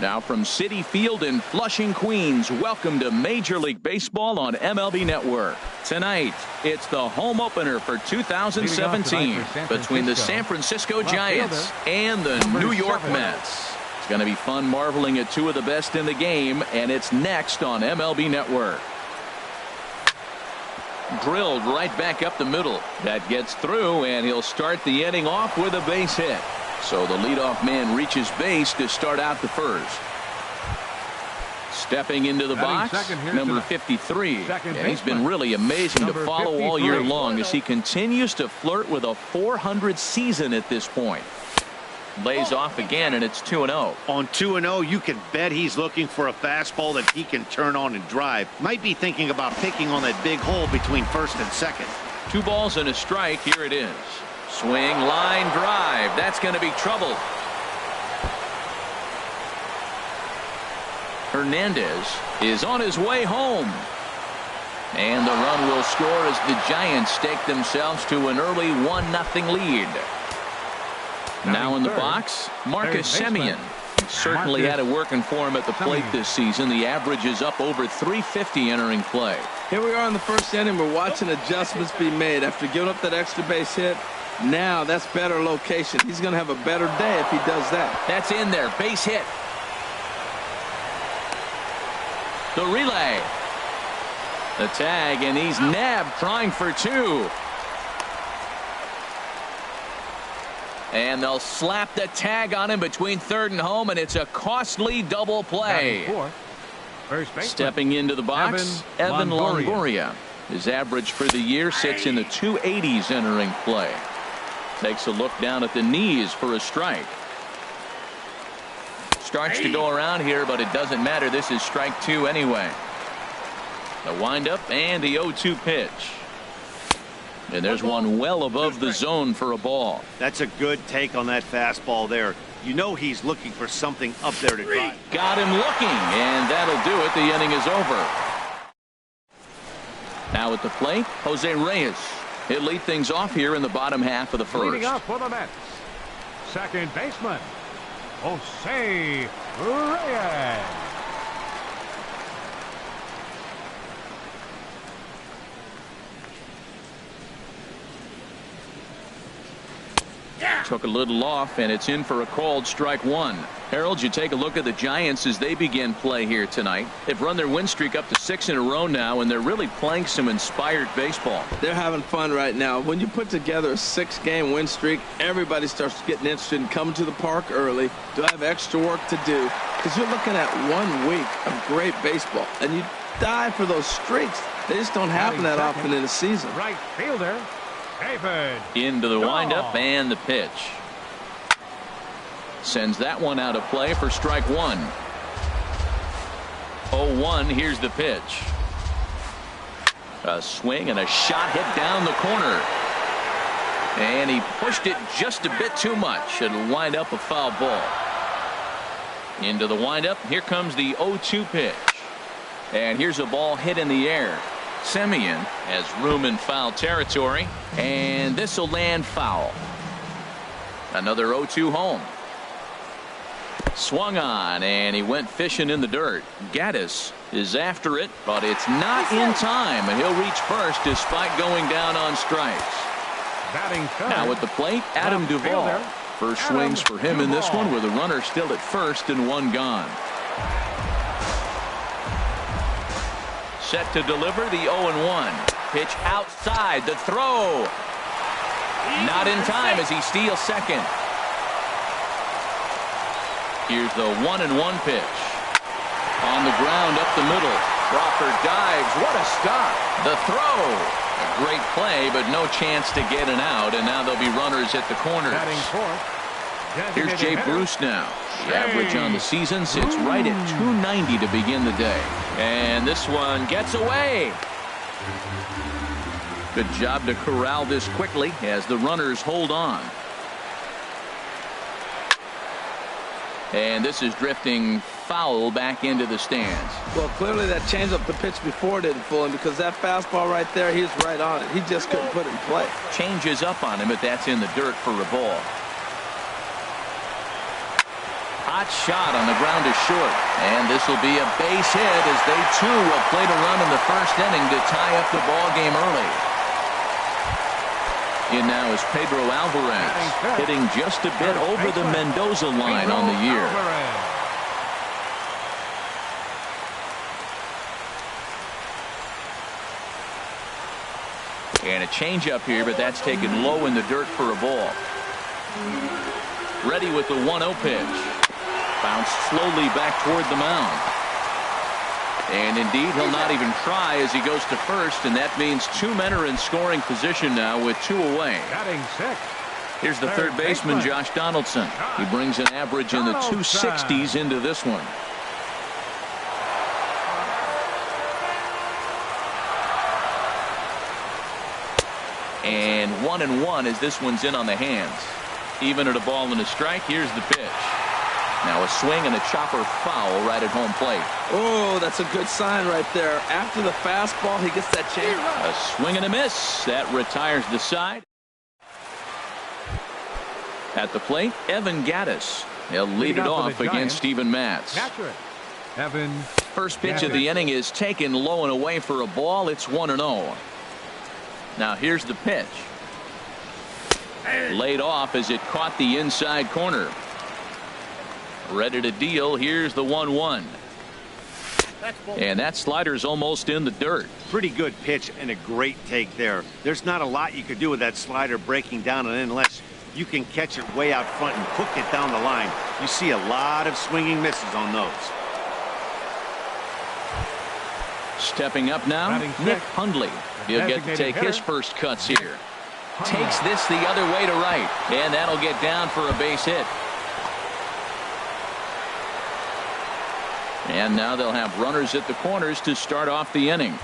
Now from Citi Field in Flushing, Queens, welcome to Major League Baseball on MLB Network. Tonight, it's the home opener for 2017 between the San Francisco Giants and the New York Mets. It's going to be fun marveling at two of the best in the game, and it's next on MLB Network. Drilled right back up the middle. That gets through, and he'll start the inning off with a base hit. So the leadoff man reaches base to start out the first. Stepping into the box, number 53. And he's been really amazing to follow all year long as he continues to flirt with a .400 season at this point. Lays off again, and it's 2-0. On 2-0, you can bet he's looking for a fastball that he can turn on and drive. Might be thinking about picking on that big hole between first and second. 2 balls and a strike. Here it is. Swing, line drive. That's going to be trouble. Hernandez is on his way home. And the run will score as the Giants stake themselves to an early 1-0 lead. Now in the box, Marcus Semien. Certainly had it working for him at the plate this season. The average is up over .350 entering play. Here we are in the first inning. We're watching adjustments be made after giving up that extra base hit. Now that's better location. He's going to have a better day if he does that. That's in there. Base hit. The relay. The tag, and he's nabbed trying for 2. And they'll slap the tag on him between third and home, and it's a costly double play. Stepping into the box, Evan Longoria. His average for the year sits in the 280s entering play. Takes a look down at the knees for a strike. Starts to go around here, but it doesn't matter. This is strike 2 anyway. The windup and the 0-2 pitch. And there's one well above the zone for a ball. That's a good take on that fastball there. You know he's looking for something up there to drive. Got him looking, and that'll do it. The inning is over. Now at the plate, Jose Reyes. He'll lead things off here in the bottom half of the first. Leading up for the Mets, second baseman, Jose Reyes. Took a little off, and it's in for a called strike 1. Harold, you take a look at the Giants as they begin play here tonight. They've run their win streak up to 6 in a row now, and they're really playing some inspired baseball. They're having fun right now. When you put together a 6-game win streak, everybody starts getting interested in coming to the park early. Do I have extra work to do? Because you're looking at 1 week of great baseball, and you die for those streaks. They just don't happen that often in a season. Right fielder. Into the windup and the pitch. Sends that one out of play for strike 1. 0-1. Here's the pitch. A swing and a shot hit down the corner. And he pushed it just a bit too much. It'll wind up a foul ball. Into the windup. Here comes the 0-2 pitch. And here's a ball hit in the air. Semien has room in foul territory, and this will land foul. Another 0-2 home. Swung on, and he went fishing in the dirt. Gaddis is after it, but it's not in time, and he'll reach first despite going down on strikes. Now at the plate, Adam Duvall. First swings for him in this one with a runner still at first and 1 gone. Set to deliver the 0-1. Pitch outside. The throw. Not in time as he steals second. Here's the 1-1 pitch. On the ground up the middle. Crawford dives. What a stop. The throw. A great play, but no chance to get an out. And now there'll be runners at the corners. Here's Jay Bruce now. The average on the season sits right at 290 to begin the day. And this one gets away. Good job to corral this quickly as the runners hold on. And this is drifting foul back into the stands. Well, clearly that changeup the pitch before didn't fool him, because that fastball right there, he's right on it. He just couldn't put it in play. Changes up on him, but that's in the dirt for a ball. Hot shot on the ground is short. And this will be a base hit as they too will play to run in the first inning to tie up the ball game early. In now is Pedro Alvarez, hitting just a bit over the Mendoza line on the year. And a changeup here, but that's taken low in the dirt for a ball. Ready with the 1-0 pitch. Bounced slowly back toward the mound. And indeed, he'll not even try as he goes to first, and that means 2 men are in scoring position now with 2 away. Batting sixth. Here's the third baseman, Josh Donaldson. He brings an average in the 260s into this one. And 1-1 as this one's in on the hands. Even at a ball and a strike, here's the pitch. Now a swing and a chopper foul right at home plate. Oh, that's a good sign right there. After the fastball, he gets that change. A swing and a miss. That retires the side. At the plate, Evan Gattis. He'll lead it off against Steven Matz. Evan. First pitch of the inning is taken low and away for a ball. It's 1-0. Now here's the pitch. Laid off as it caught the inside corner. Ready to deal. Here's the 1-1. And that slider's almost in the dirt. Pretty good pitch and a great take there. There's not a lot you could do with that slider breaking down and in unless you can catch it way out front and hook it down the line. You see a lot of swinging misses on those. Stepping up now, Nick Hundley. He'll get to take his first cuts here. Takes this the other way to right. And that'll get down for a base hit. And now they'll have runners at the corners to start off the inning.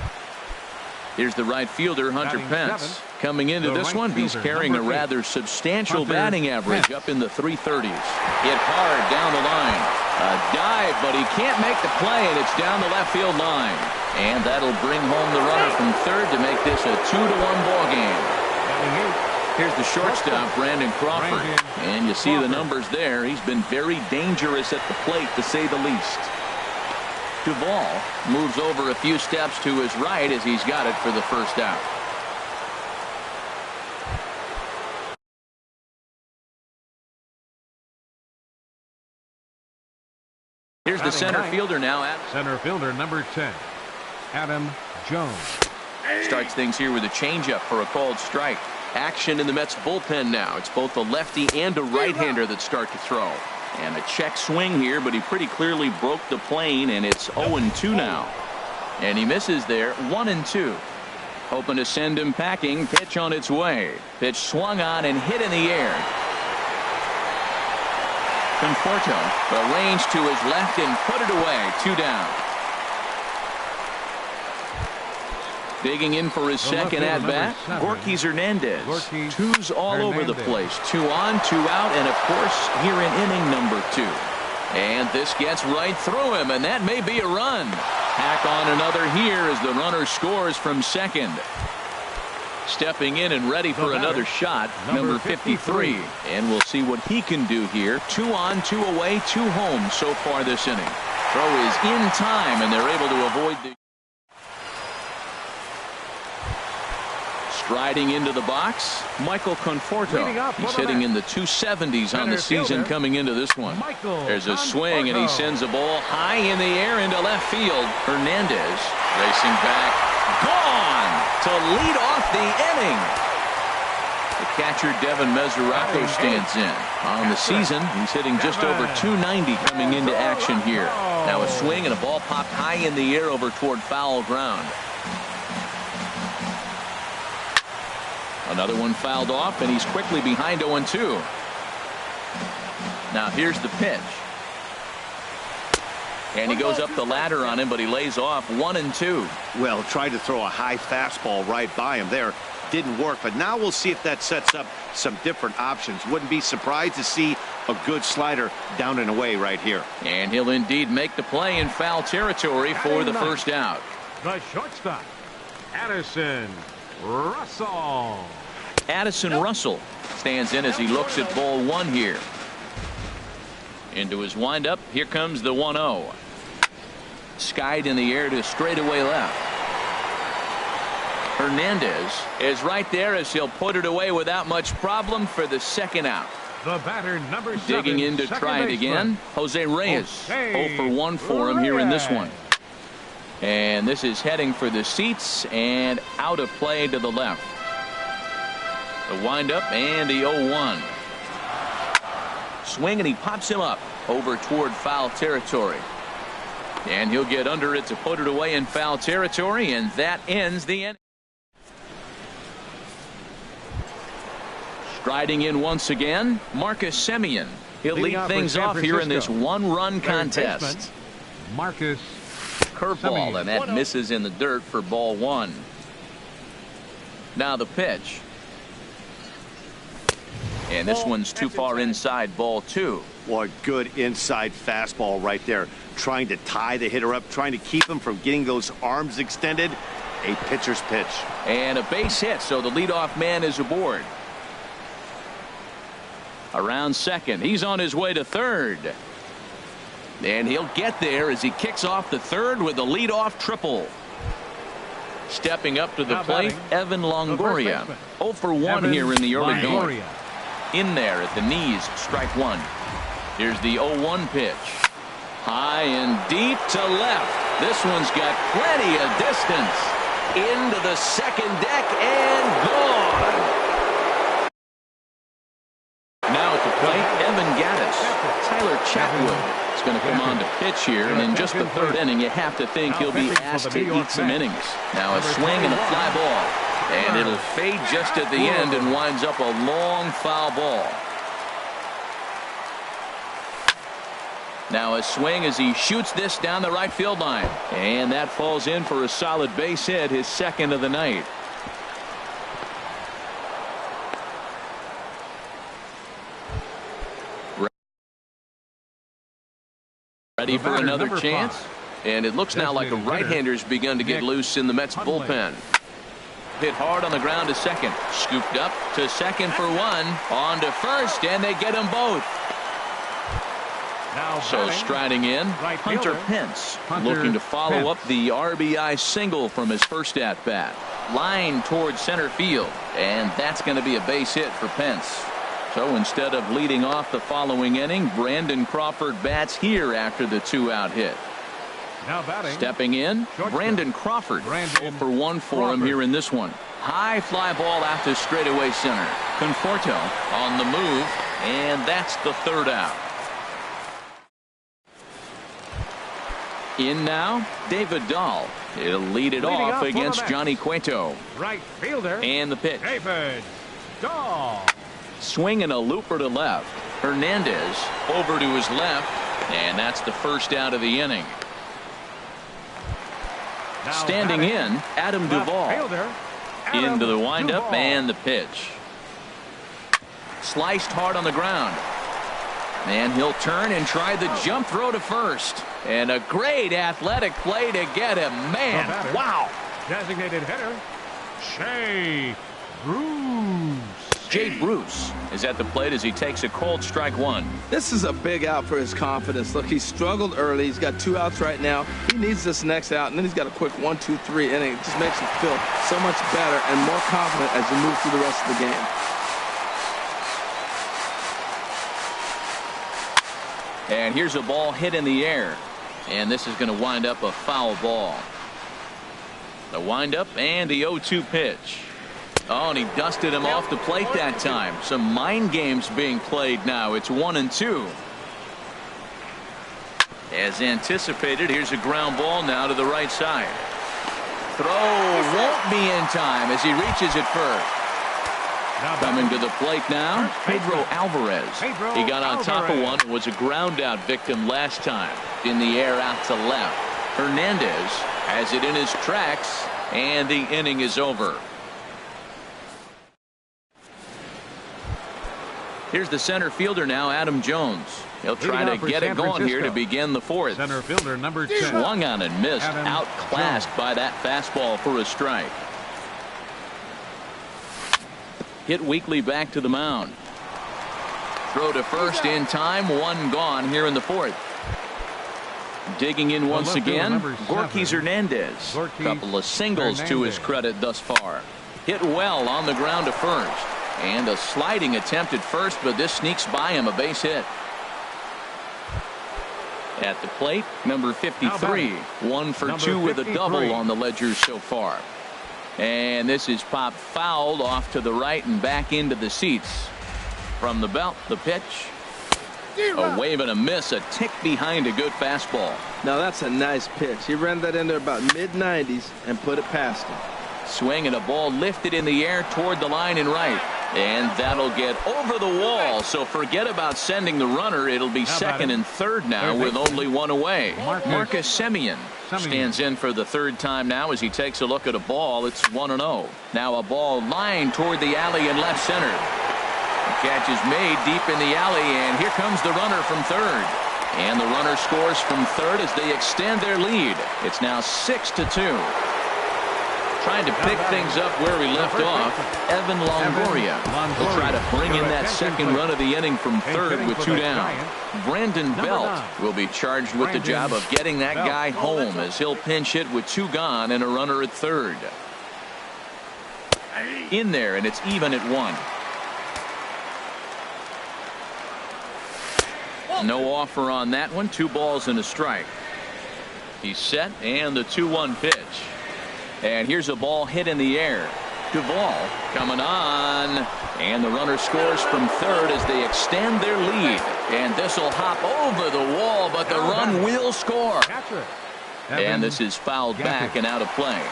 Here's the right fielder, Hunter Pence. Coming into this one, he's carrying a rather substantial batting average up in the 330s. Hit hard down the line. A dive, but he can't make the play, and it's down the left field line. And that'll bring home the runner from third to make this a 2-1 ball game. Here's the shortstop, Brandon Crawford. And you see the numbers there. He's been very dangerous at the plate, to say the least. Duvall moves over a few steps to his right as he's got it for the first out. Here's the center fielder now. Center fielder number 10, Adam Jones. Starts things here with a changeup for a called strike. Action in the Mets bullpen now. It's both a lefty and a right-hander that start to throw. And a check swing here, but he pretty clearly broke the plane, and it's 0-2 now. And he misses there, 1-2. Hoping to send him packing. Pitch on its way. Pitch swung on and hit in the air. Conforto arranged to his left and put it away. 2 down. Digging in for his second at-bat, Gorky Hernandez. Twos all over the place. 2 on, 2 out, and of course here in inning number 2. And this gets right through him, and that may be a run. Hack on another here as the runner scores from second. Stepping in and ready for another shot, number 53. And we'll see what he can do here. 2 on, 2 away, 2 home so far this inning. Throw is in time, and they're able to avoid the... Striding into the box, Michael Conforto. He's hitting in the 270s on the season coming into this one. There's a swing, and he sends a ball high in the air into left field. Hernandez racing back. Gone to lead off the inning. The catcher, Devin Mesoraco, stands in. On the season, he's hitting just over 290 coming into action here. Now a swing and a ball popped high in the air over toward foul ground. Another one fouled off, and he's quickly behind 0-2. Now here's the pitch. And he goes up the ladder on him, but he lays off 1-2. Well, tried to throw a high fastball right by him there. Didn't work, but now we'll see if that sets up some different options. Wouldn't be surprised to see a good slider down and away right here. And he'll indeed make the play in foul territory for the first out. The shortstop, Addison Russell. Addison Russell stands in as he looks at ball 1 here. Into his windup. Here comes the 1-0. Skied in the air to straightaway left. Hernandez is right there as he'll put it away without much problem for the second out. The batter, number 7, Digging in to try it again. Jose Reyes. 0 for 1 for him here in this one. And this is heading for the seats and out of play to the left. The windup and the 0-1. Swing and he pops him up over toward foul territory. And he'll get under it to put it away in foul territory, and that ends the inning. Striding in once again, Marcus Semien. He'll lead things off here in this one-run contest. Marcus Curveball, and that misses in the dirt for ball 1. Now the pitch. And this one's too far inside, ball 2. What good inside fastball right there. Trying to tie the hitter up, trying to keep him from getting those arms extended. A pitcher's pitch. And a base hit, so the leadoff man is aboard. Around second. He's on his way to third. And he'll get there as he kicks off the third with the leadoff triple. Stepping up to the plate, Evan Longoria. 0 for 1 here in the early going. In there at the knees, strike 1. Here's the 0-1 pitch. High and deep to left. This one's got plenty of distance. Into the second deck and gone. Now at the plate, Evan Gattis. Tyler Chatwood is going to come on to pitch here, and in just the third inning, you have to think he'll be asked to eat some innings. Now a swing and a fly ball. And it'll fade just at the end and winds up a long foul ball. Now a swing as he shoots this down the right field line. And that falls in for a solid base hit, his second of the night. Ready for another chance. And it looks now like a right-hander's begun to get loose in the Mets bullpen. Hit hard on the ground to second. Scooped up to second for 1. On to first, and they get them both. So striding in, Hunter Pence, looking to follow up the RBI single from his first at-bat. Line towards center field, and that's going to be a base hit for Pence. So instead of leading off the following inning, Brandon Crawford bats here after the 2-out hit. Now batting. Stepping in, Brandon Crawford. 0 for 1 for him here in this one. High fly ball out to straightaway center. Conforto on the move, and that's the 3rd out. In now, David Dahl. He'll lead it off against Johnny Cueto. Right fielder. And the pitch. David Dahl. Swing and a looper to left. Hernandez over to his left, and that's the 1st out of the inning. Standing in, Adam Duvall. Into the windup and the pitch. Sliced hard on the ground. And he'll turn and try the jump throw to first. And a great athletic play to get him. Man, wow. Designated hitter, Jay Bruce. Jay Bruce is at the plate as he takes a cold strike 1. This is a big out for his confidence. Look, he struggled early. He's got 2 outs right now. He needs this next out, and then he's got a quick 1, 2, 3 inning. It just makes him feel so much better and more confident as you move through the rest of the game. And here's a ball hit in the air. And this is going to wind up a foul ball. The windup and the 0-2 pitch. Oh, and he dusted him off the plate that time. Some mind games being played now. It's 1-2. As anticipated, here's a ground ball now to the right side. Throw won't be in time as he reaches it first. Coming to the plate now, Pedro Alvarez. He got on top of one and was a ground out victim last time. In the air out to left. Hernandez has it in his tracks, and the inning is over. Here's the center fielder now, Adam Jones. He'll try to get it going here to begin the 4th. Center fielder number 10. Swung on and missed. Outclassed by that fastball for a strike. Hit weakly back to the mound. Throw to first in time. One gone here in the fourth. Digging in once again, Gorkys Hernandez. Couple of singles to his credit thus far. Hit well on the ground to first. And a sliding attempt at first, but this sneaks by him, a base hit. At the plate, number 53. 1 for 2 with a double on the ledger so far. And this is popped fouled off to the right and back into the seats. From the belt, the pitch. A wave and a miss, a tick behind a good fastball. Now that's a nice pitch. He ran that in there about mid-90s and put it past him. Swing and a ball lifted in the air toward the line and right. And that'll get over the wall. So forget about sending the runner. It'll be second and third now with only one away. Marcus Semien stands in for the third time now as he takes a look at a ball. It's 1-0. Now a ball lined toward the alley in left center. The catch is made deep in the alley, and here comes the runner from third. And the runner scores from third as they extend their lead. It's now 6-2. Trying to pick things up where we left off, Evan Longoria will try to bring in that second run of the inning from third with 2 down. Brandon Belt will be charged with the job of getting that guy home as he'll pinch hit with 2 gone and a runner at third. In there, and it's even at 1. No offer on that one. 2 balls and a strike. He's set, and the 2-1 pitch. And here's a ball hit in the air. Duvall coming on. And the runner scores from third as they extend their lead. And this will hop over the wall, but the run will score. And this is fouled back and out of play.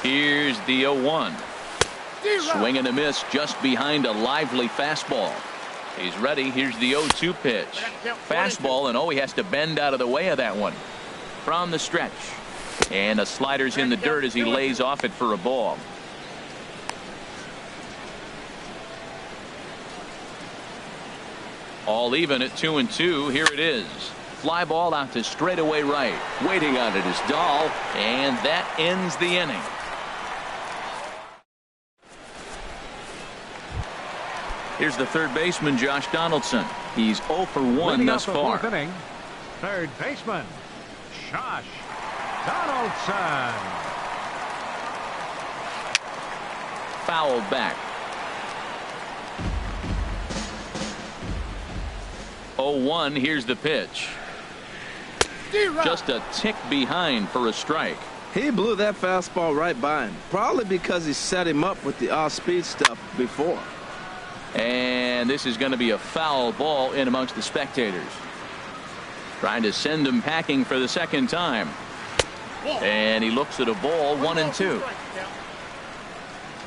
Here's the 0-1. Swing and a miss just behind a lively fastball. He's ready. Here's the 0-2 pitch. Fastball, and he has to bend out of the way of that one. From the stretch. And a slider's in the dirt as he lays off it for a ball. All even at 2-2. Here it is. Fly ball out to straightaway right. Waiting on it is Dahl, and that ends the inning. Here's the third baseman, Josh Donaldson. He's 0 for 1 thus far. Third baseman, Josh Donaldson. Fouled back. 0-1. Here's the pitch. Just a tick behind for a strike. He blew that fastball right by him. Probably because he set him up with the off-speed stuff before. And this is going to be a foul ball in amongst the spectators. Trying to send him packing for the second time. And he looks at a ball, 1-2.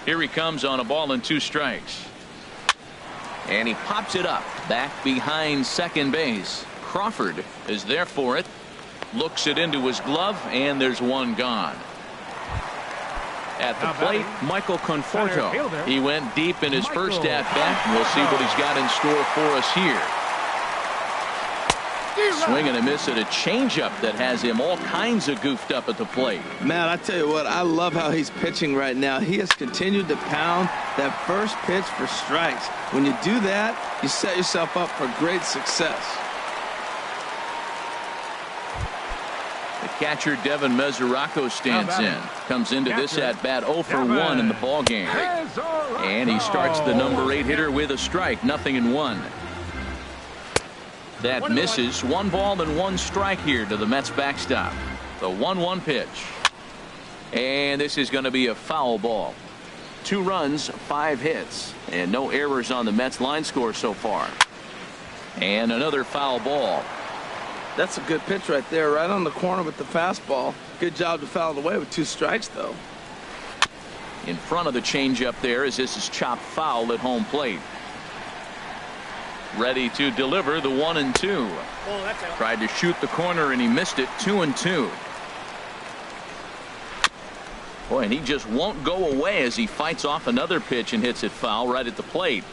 Here he comes on a ball and 2 strikes. And he pops it up back behind second base. Crawford is there for it. Looks it into his glove, and there's 1 gone. At the plate, Michael Conforto. He went deep in his first at-bat. We'll see what he's got in store for us here. Swing and a miss at a changeup that has him all kinds of goofed up at the plate. Man, I tell you what, I love how he's pitching right now. He has continued to pound that first pitch for strikes. When you do that, you set yourself up for great success. The catcher, Devin Mesoraco, stands in. Comes into this at-bat 0 for 1 in the ballgame. And he starts the number 8 hitter with a strike. 0-1. That misses. 1 ball and 1 strike here to the Mets backstop. The 1-1 pitch. And this is going to be a foul ball. 2 runs, 5 hits. And no errors on the Mets line score so far. And another foul ball. That's a good pitch right there, right on the corner with the fastball. Good job to foul it away with 2 strikes, though. In front of the changeup there as this is chopped foul at home plate. Ready to deliver the 1-2. Tried to shoot the corner and he missed it. 2-2. Boy, and he just won't go away as he fights off another pitch and hits it foul right at the plate.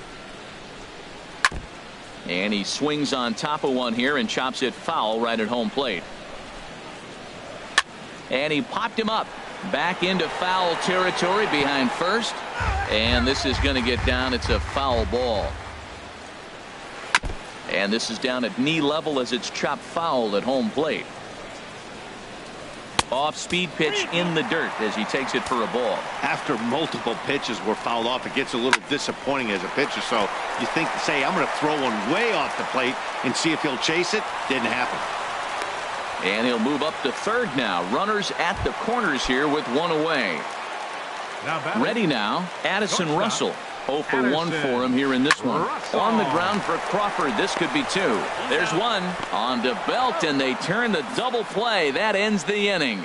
And he swings on top of one here and chops it foul right at home plate. And he popped him up back into foul territory behind first. And this is going to get down. It's a foul ball. And this is down at knee level as it's chopped foul at home plate. Off-speed pitch in the dirt as he takes it for a ball. After multiple pitches were fouled off, it gets a little disappointing as a pitcher. So you think, say, I'm going to throw one way off the plate and see if he'll chase it. Didn't happen. And he'll move up to third now. Runners at the corners here with one away. Ready now, Addison Russell. 0 for 1 for him here in this one. On the ground for Crawford. This could be two. There's one. On to Belt, and they turn the double play. That ends the inning.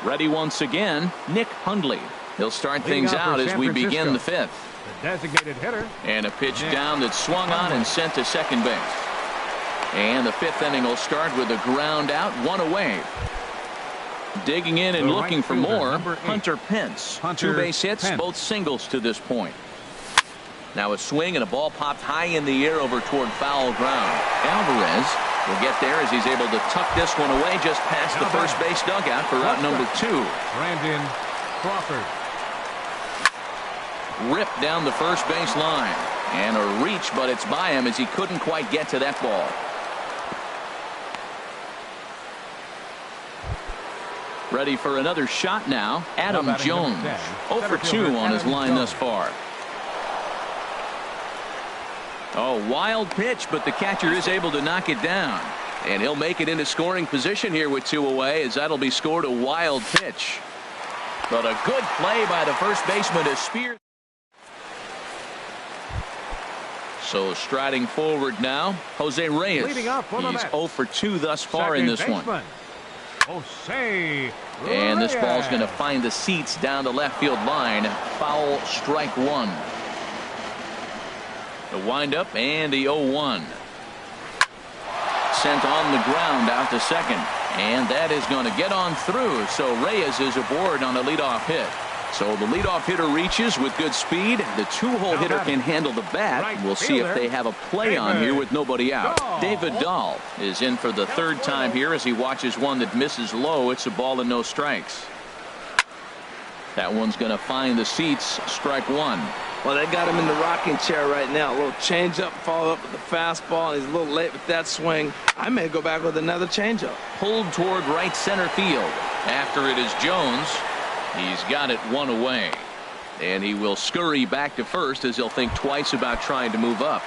Ready once again, Nick Hundley. He'll start things out as we begin the fifth. The designated hitter. And a pitch down that's swung on and sent to second base. And the fifth inning will start with a ground out, one away. Digging in and looking for more, Hunter Pence. 2 base hits, both singles to this point. Now a swing and a ball popped high in the air over toward foul ground. Alvarez will get there as he's able to tuck this one away just past the first base dugout for out number 2. Brandon Crawford. Ripped down the first base line. And a reach, but it's by him as he couldn't quite get to that ball. Ready for another shot now. Adam Jones. 0 for 2 on his line thus far. Oh, wild pitch, but the catcher is able to knock it down. And he'll make it into scoring position here with 2 away, as that'll be scored a wild pitch. But a good play by the first baseman to spear. So striding forward now, Jose Reyes. He's 0 for 2 thus far in this one. And this ball's going to find the seats down the left field line. Foul, strike 1. The windup and the 0-1. Sent on the ground out to second. And that is going to get on through. So Reyes is aboard on a leadoff hit. So the leadoff hitter reaches with good speed. The 2-hole hitter can handle the bat. We'll see if they have a play on here with nobody out. David Dahl is in for the 3rd time here as he watches one that misses low. It's a ball and no strikes. That one's going to find the seats. Strike 1. Well, they got him in the rocking chair right now. A little changeup, followed up with the fastball. He's a little late with that swing. I may go back with another changeup. Pulled toward right center field. After it is Jones. He's got it 1 away. And he will scurry back to first as he'll think twice about trying to move up.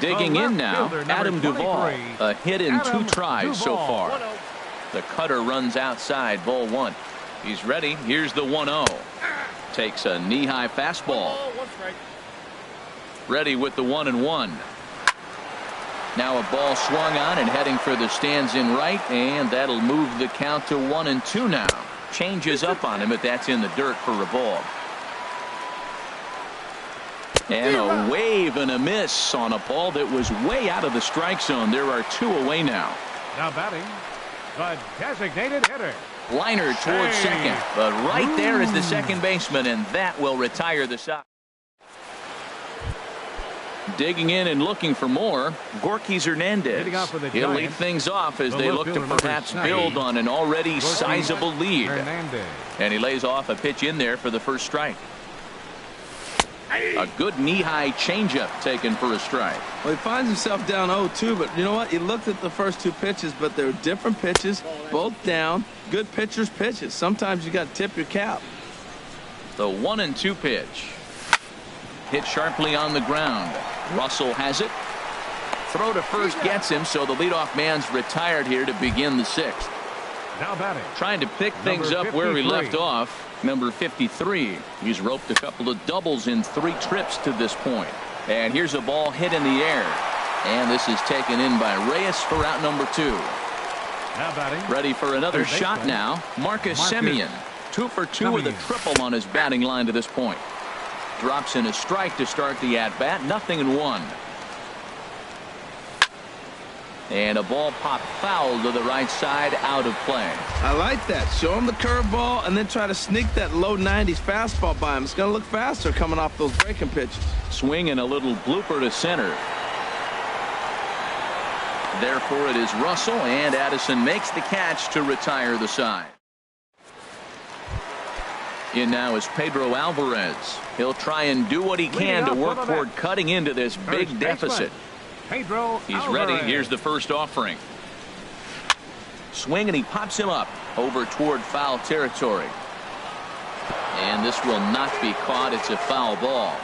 Digging in now, Adam Duvall. A hit in 2 tries so far. The cutter runs outside, ball 1. He's ready. Here's the 1-0. Takes a knee-high fastball. Ready with the 1-1. Now a ball swung on and heading for the stands in right, and that'll move the count to 1-2 now. Changes up on him, but that's in the dirt for a ball. And a wave and a miss on a ball that was way out of the strike zone. There are 2 away now. Now batting, the designated hitter. Liner towards second, but right there is the second baseman, and that will retire the side. Digging in and looking for more, Gorky Hernandez. He'll lead things off as they look to perhaps build on an already sizable lead. And he lays off a pitch in there for the first strike. A good knee-high changeup taken for a strike. Well, he finds himself down 0-2, but you know what? He looked at the first 2 pitches, but they're different pitches, both down. Good pitchers' pitches. Sometimes you got to tip your cap. The 1-2 pitch. Hit sharply on the ground. Russell has it. Throw to first gets him, so the leadoff man's retired here to begin the 6th. Now batting. Trying to pick things up where he left off. Number 53. He's roped a couple of doubles in 3 trips to this point. And here's a ball hit in the air. And this is taken in by Reyes for out number 2. Now batting. Ready for another shot now. Marcus Semien. 2 for 2 with a triple on his batting line to this point. Drops in a strike to start the at-bat. 0-1. And a ball popped foul to the right side, out of play. I like that. Show him the curveball and then try to sneak that low 90s fastball by him. It's going to look faster coming off those breaking pitches. Swing and a little blooper to center. Therefore, it is Russell, and Addison makes the catch to retire the side. In now is Pedro Alvarez. He'll try and do what he can to work toward cutting into this big deficit. Pedro He's Alvarez. ready. Here's the first offering. Swing, and he pops him up over toward foul territory. And this will not be caught. It's a foul ball.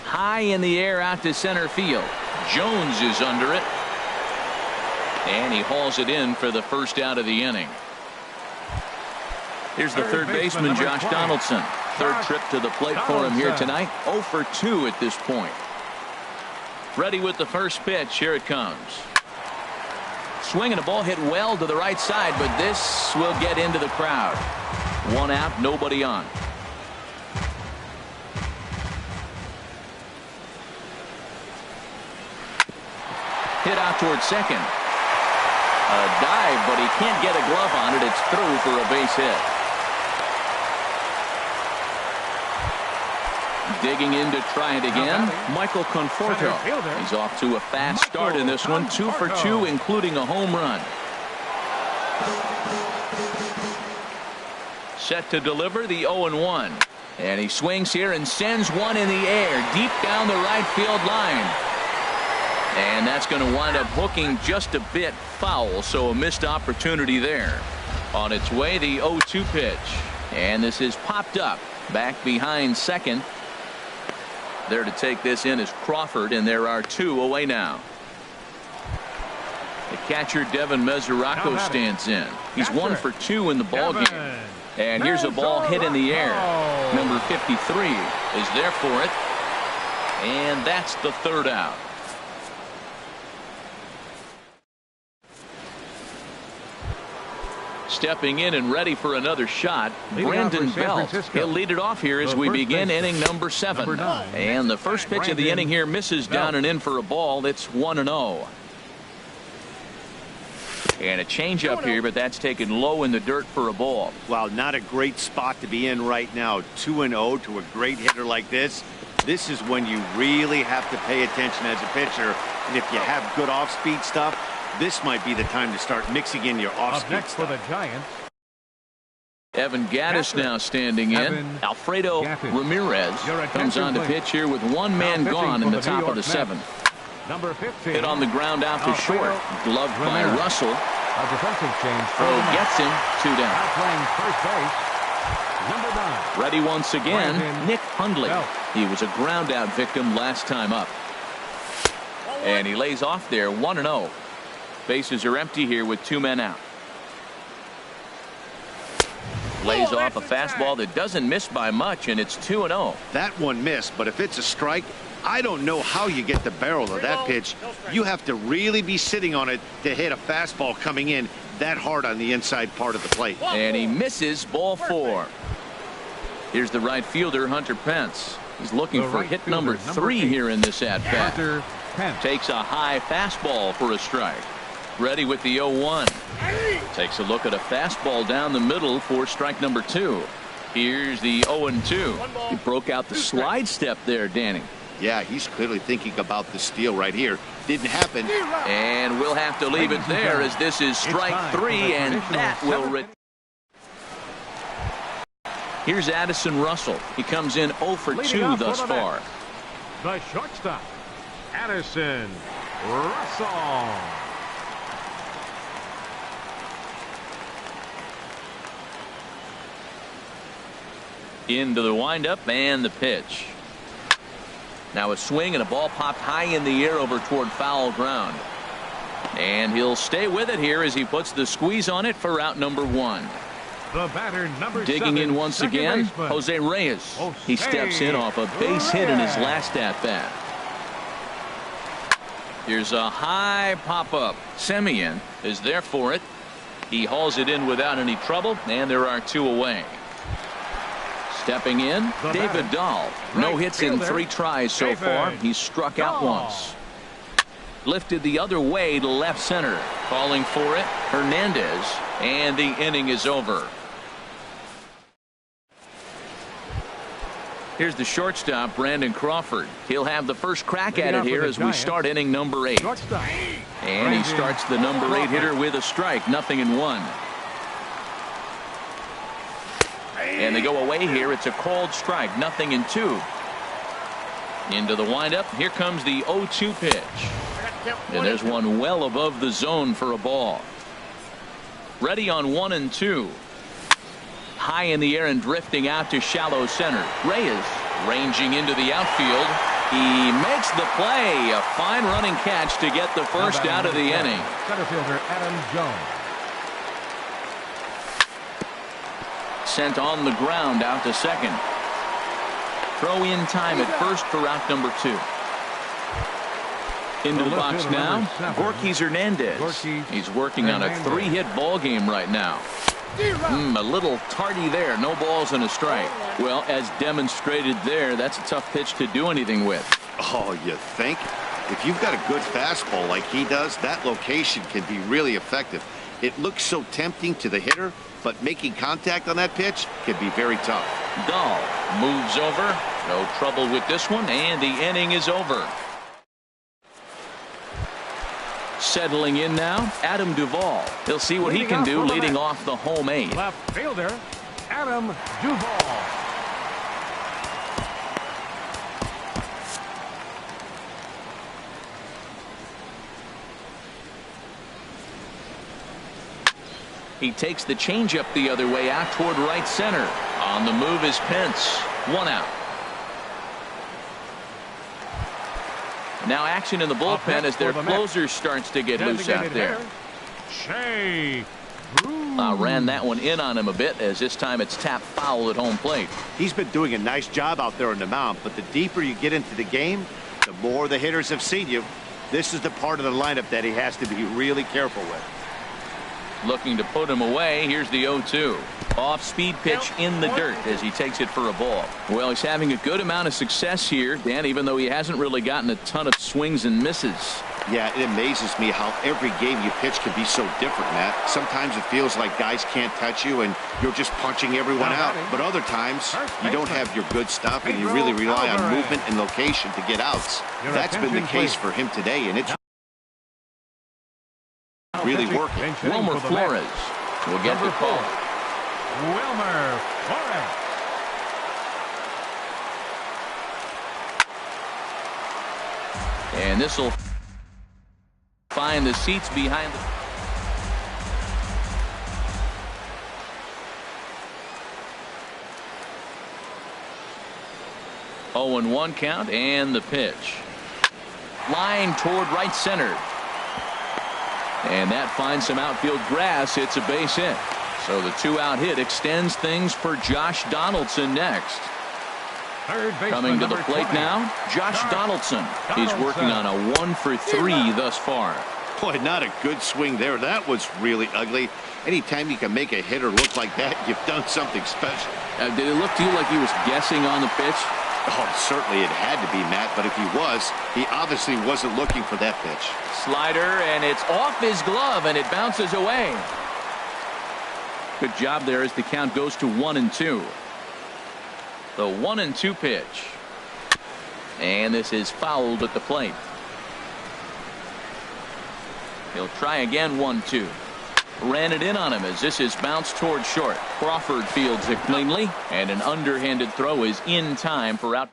High in the air out to center field. Jones is under it. And he hauls it in for the first out of the inning. Here's the third baseman, Josh Donaldson. Third trip to the plate for him here tonight. 0 for 2 at this point. Ready with the first pitch. Here it comes. Swinging, a ball hit well to the right side, but this will get into the crowd. One out, nobody on. Hit out towards second. A dive, but he can't get a glove on it. It's through for a base hit. Digging in to try it again, Michael Conforto. He's off to a fast start in this one. 2 for 2, including a home run. Set to deliver the 0-1. And he swings here and sends one in the air deep down the right field line. And that's going to wind up hooking just a bit foul, so a missed opportunity there. On its way, the 0-2 pitch. And this is popped up back behind second. There to take this in is Crawford, and there are 2 away now. The catcher, Devin Mesoraco, stands in. He's 1 for 2 in the ballgame. And here's a ball hit in the air. Number 53 is there for it. And that's the third out. Stepping in and ready for another shot, Brandon Belt. He'll lead it off here as we begin inning number 7. And the first pitch of the inning here misses down and in for a ball. It's 1-0. And a changeup here, but that's taken low in the dirt for a ball. Wow, not a great spot to be in right now. 2-0 to a great hitter like this. This is when you really have to pay attention as a pitcher. And if you have good off-speed stuff, this might be the time to start mixing in your off-speed stuff. For the Giants, Evan Gattis now standing in. Alfredo Ramirez comes on to pitch here with one man gone in the top of the 7th. Number 15. Hit on the ground out to short. Gloved by Russell. A defensive change. Throw gets him. 2 down. Now playing first base. Number 9. Ready once again, Nick Hundley. He was a ground out victim last time up. And he lays off there. 1-0. Bases are empty here with 2 men out. Lays off a fastball that doesn't miss by much, and it's 2-0. That one missed, but if it's a strike, I don't know how you get the barrel of that pitch. You have to really be sitting on it to hit a fastball coming in that hard on the inside part of the plate. And he misses, ball 4. Here's the right fielder, Hunter Pence. He's looking for hit number 3 here in this at-bat. Takes a high fastball for a strike. Ready with the 0-1. Takes a look at a fastball down the middle for strike number 2. Here's the 0-2. He broke out the slide step there, Danny. Yeah, he's clearly thinking about the steal right here. Didn't happen. And we'll have to leave it there as this is strike 3, and that will... Here's Addison Russell. He comes in 0 for 2 thus far. The shortstop, Addison Russell. Into the windup and the pitch. Now a swing and a ball popped high in the air over toward foul ground. And he'll stay with it here as he puts the squeeze on it for out number 1. The batter, number Digging 7, in once again, baseman, Jose Reyes. He steps in off a base hit in his last at-bat. Here's a high pop-up. Semien is there for it. He hauls it in without any trouble, and there are 2 away. Stepping in, David Dahl. No hits in 3 tries so far. He's struck out once. Lifted the other way to left center. Calling for it, Hernandez. And the inning is over. Here's the shortstop, Brandon Crawford. He'll have the first crack at it here as we start inning number 8. Shortstop, And he starts the number 8 hitter with a strike. 0-1. And they go away here. It's a called strike. 0-2. Into the windup. Here comes the 0-2 pitch. And there's one well above the zone for a ball. Ready on 1-2. High in the air and drifting out to shallow center. Reyes ranging into the outfield. He makes the play. A fine running catch to get the first out of the inning. Center fielder Adam Jones. Sent on the ground out to second. Throw in time at first for out number 2. Into the box now, Gorkys Hernandez. He's working on a 3-hit ball game right now. A little tardy there. No balls and a strike. Well, as demonstrated there, that's a tough pitch to do anything with. Oh, you think? If you've got a good fastball like he does, that location can be really effective. It looks so tempting to the hitter, but making contact on that pitch can be very tough. Dahl moves over. No trouble with this one, and the inning is over. Settling in now, Adam Duvall. He'll see what he can do leading off the home 8. Left fielder, Adam Duvall. He takes the changeup the other way out toward right center. On the move is Pence. 1 out. Now action in the bullpen as their closer starts to get loose out there. Shea ran that one in on him a bit, as this time it's tapped foul at home plate. He's been doing a nice job out there on the mound, but the deeper you get into the game, the more the hitters have seen you. This is the part of the lineup that he has to be really careful with. Looking to put him away. Here's the 0-2. Off-speed pitch in the dirt as he takes it for a ball. Well, he's having a good amount of success here, Dan, even though he hasn't really gotten a ton of swings and misses. Yeah, it amazes me how every game you pitch can be so different, Matt. Sometimes it feels like guys can't touch you and you're just punching everyone out. But other times, you don't have your good stuff and you really rely on movement and location to get outs. That's been the case for him today, and it's really working. Wilmer Flores will get the call. Wilmer Flores. And this will find the seats behind the... Oh, and 1 count, and the pitch. Line toward right center. And that finds some outfield grass. It's a base hit. So the 2-out hit extends things for Josh Donaldson next. Coming to the plate now, Josh Donaldson. He's working on a 1 for 3 thus far. Boy, not a good swing there. That was really ugly. Anytime you can make a hitter look like that, you've done something special. Did it look to you like he was guessing on the pitch? Oh, certainly it had to be, Matt, but if he was, he obviously wasn't looking for that pitch. Slider, and it's off his glove, and it bounces away. Good job there as the count goes to 1-2. The 1-2 pitch. And this is fouled at the plate. He'll try again. 1-2. Ran it in on him as this is bounced toward short. Crawford fields it cleanly, and an underhanded throw is in time for out.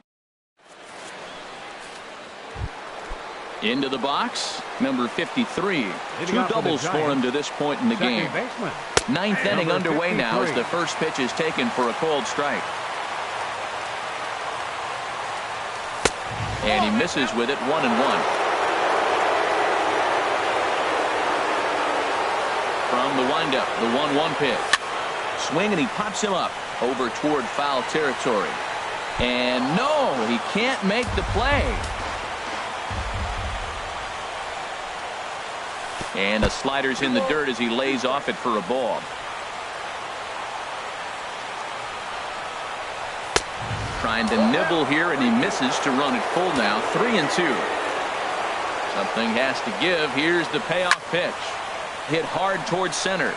Into the box, number 53. 2 doubles for him to this point in the game. 9th inning underway now as the first pitch is taken for a called strike. And he misses with it. 1-1. From the windup, the 1-1 pitch. Swing, and he pops him up over toward foul territory. And no, he can't make the play. And the slider's in the dirt as he lays off it for a ball. Trying to nibble here, and he misses to run it full now. 3-2. Something has to give. Here's the payoff pitch. Hit hard towards center.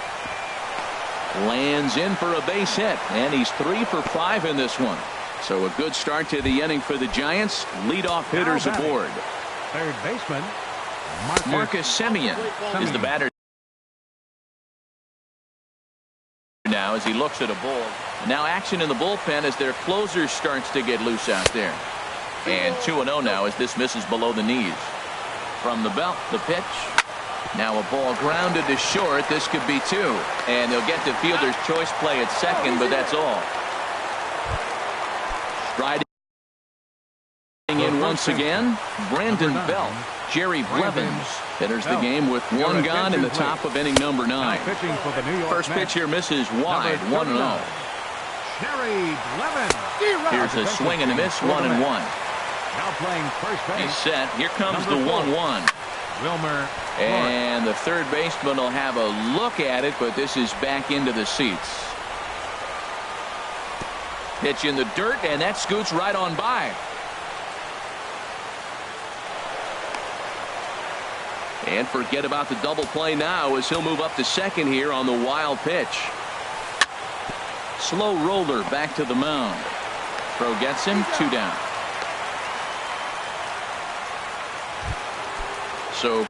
Lands in for a base hit, and he's 3 for 5 in this one. So a good start to the inning for the Giants. Leadoff hitters aboard. Third baseman Marcus Semien is the batter now as he looks at a ball. Now action in the bullpen as their closer starts to get loose out there. And 2-0 now as this misses below the knees. From the belt, the pitch. Now a ball grounded to short. This could be two. And they'll get the fielder's choice play at second, but that's all. Riding in once again, Brandon Belt. Jerry Blevins enters the game with one gone in the top of inning number 9. First pitch here misses wide, 1-0. Here's a swing and a miss, 1-1. Now playing first base. He's set. Here comes the 1-1. Wilmer. And the third baseman will have a look at it, but this is back into the seats. Pitch in the dirt, and that scoots right on by. And forget about the double play now as he'll move up to second here on the wild pitch. Slow roller back to the mound. Throw gets him, 2 down. So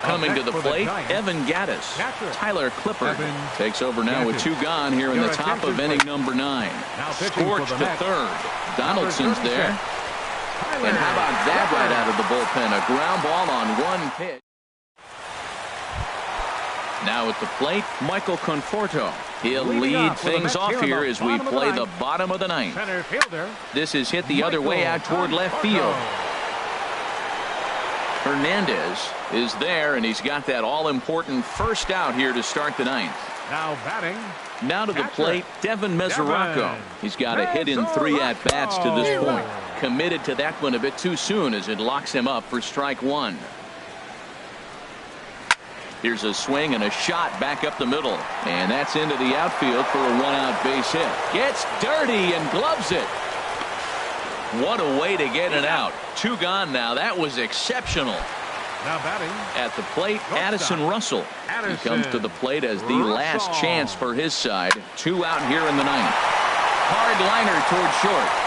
coming to the plate, Evan Gaddis. Tyler Clippard takes over now with 2 gone here in the top of inning number 9. Scorch to third. Donaldson's there. And how about that right out of the bullpen? A ground ball on one pitch. Now at the plate, Michael Conforto. He'll lead things off here as we play the bottom of the 9th. This is hit the other way out toward left field. Hernandez is there, and he's got that all-important first out here to start the 9th. Now batting. Now to the plate, Devin Mesoraco. He's got a hit in 3 at-bats to this point. Committed to that one a bit too soon as it locks him up for strike 1. Here's a swing and a shot back up the middle. And that's into the outfield for a 1-out base hit. Gets dirty and gloves it. What a way to get it out. 2 gone now. That was exceptional. Now batting. At the plate, Addison Russell. He comes to the plate as the last chance for his side. 2 out here in the 9th. Hard liner toward short.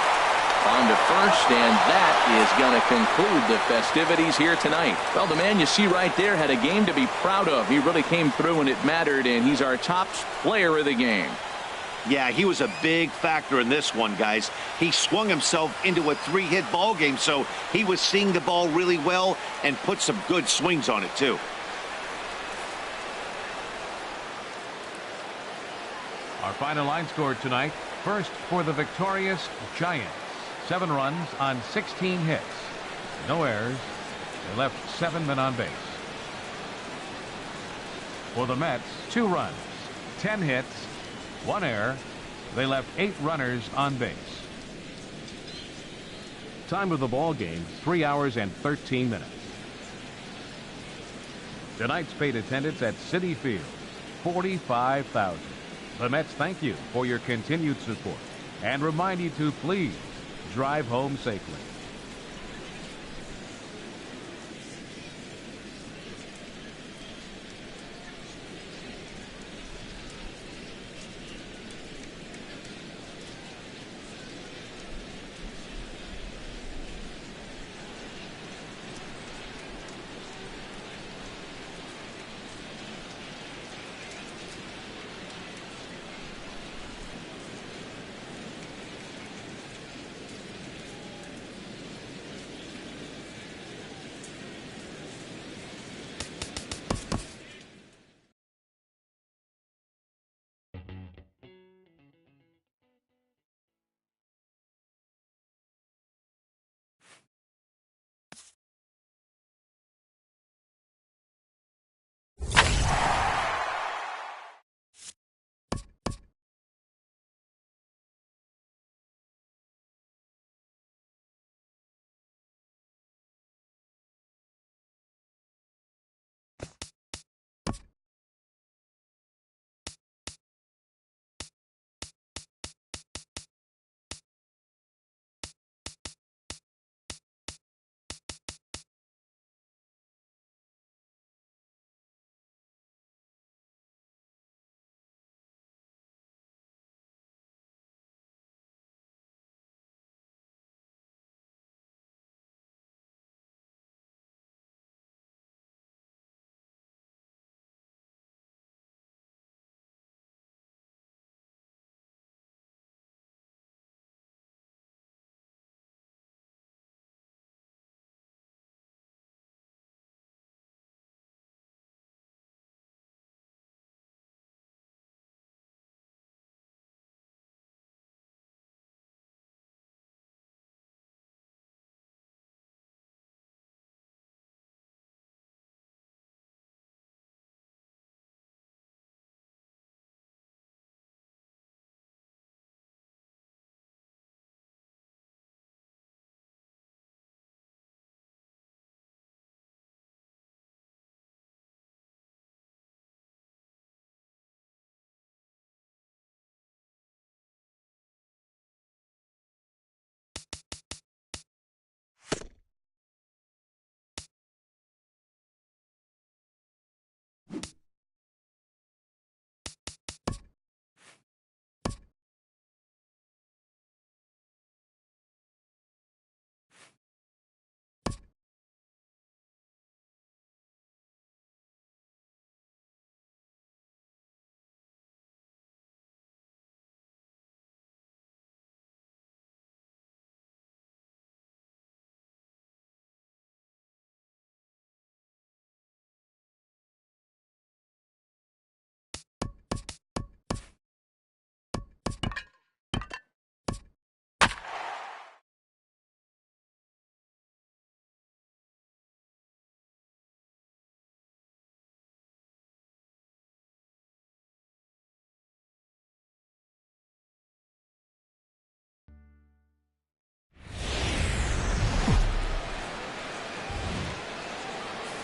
On to first, and that is going to conclude the festivities here tonight. Well, the man you see right there had a game to be proud of. He really came through and it mattered, and he's our top player of the game. Yeah, he was a big factor in this one, guys. He swung himself into a 3-hit ball game, so he was seeing the ball really well and put some good swings on it, too. Our final line score tonight. First for the victorious Giants. 7 runs on 16 hits. No errors. They left 7 men on base. For the Mets, 2 runs, 10 hits, 1 error. They left 8 runners on base. Time of the ball game, 3 hours and 13 minutes. Tonight's paid attendance at Citi Field, 45,000. The Mets thank you for your continued support and remind you to please drive home safely.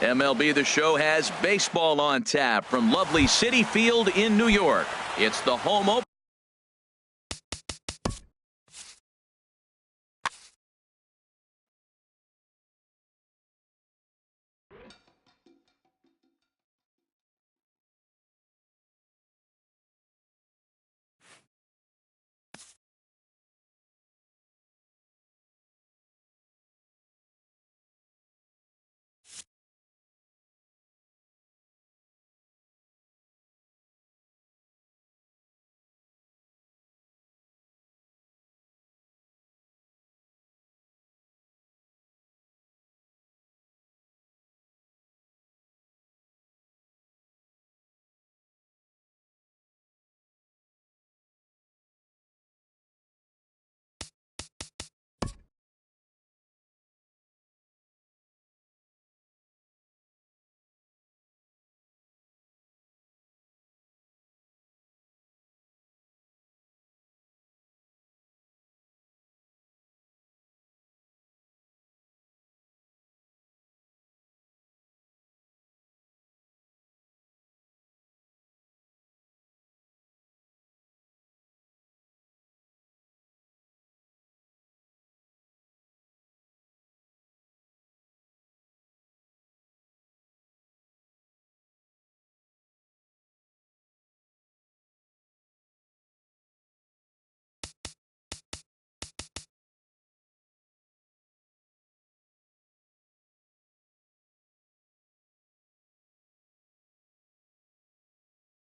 MLB The Show has baseball on tap from lovely Citi Field in New York. It's the home opener.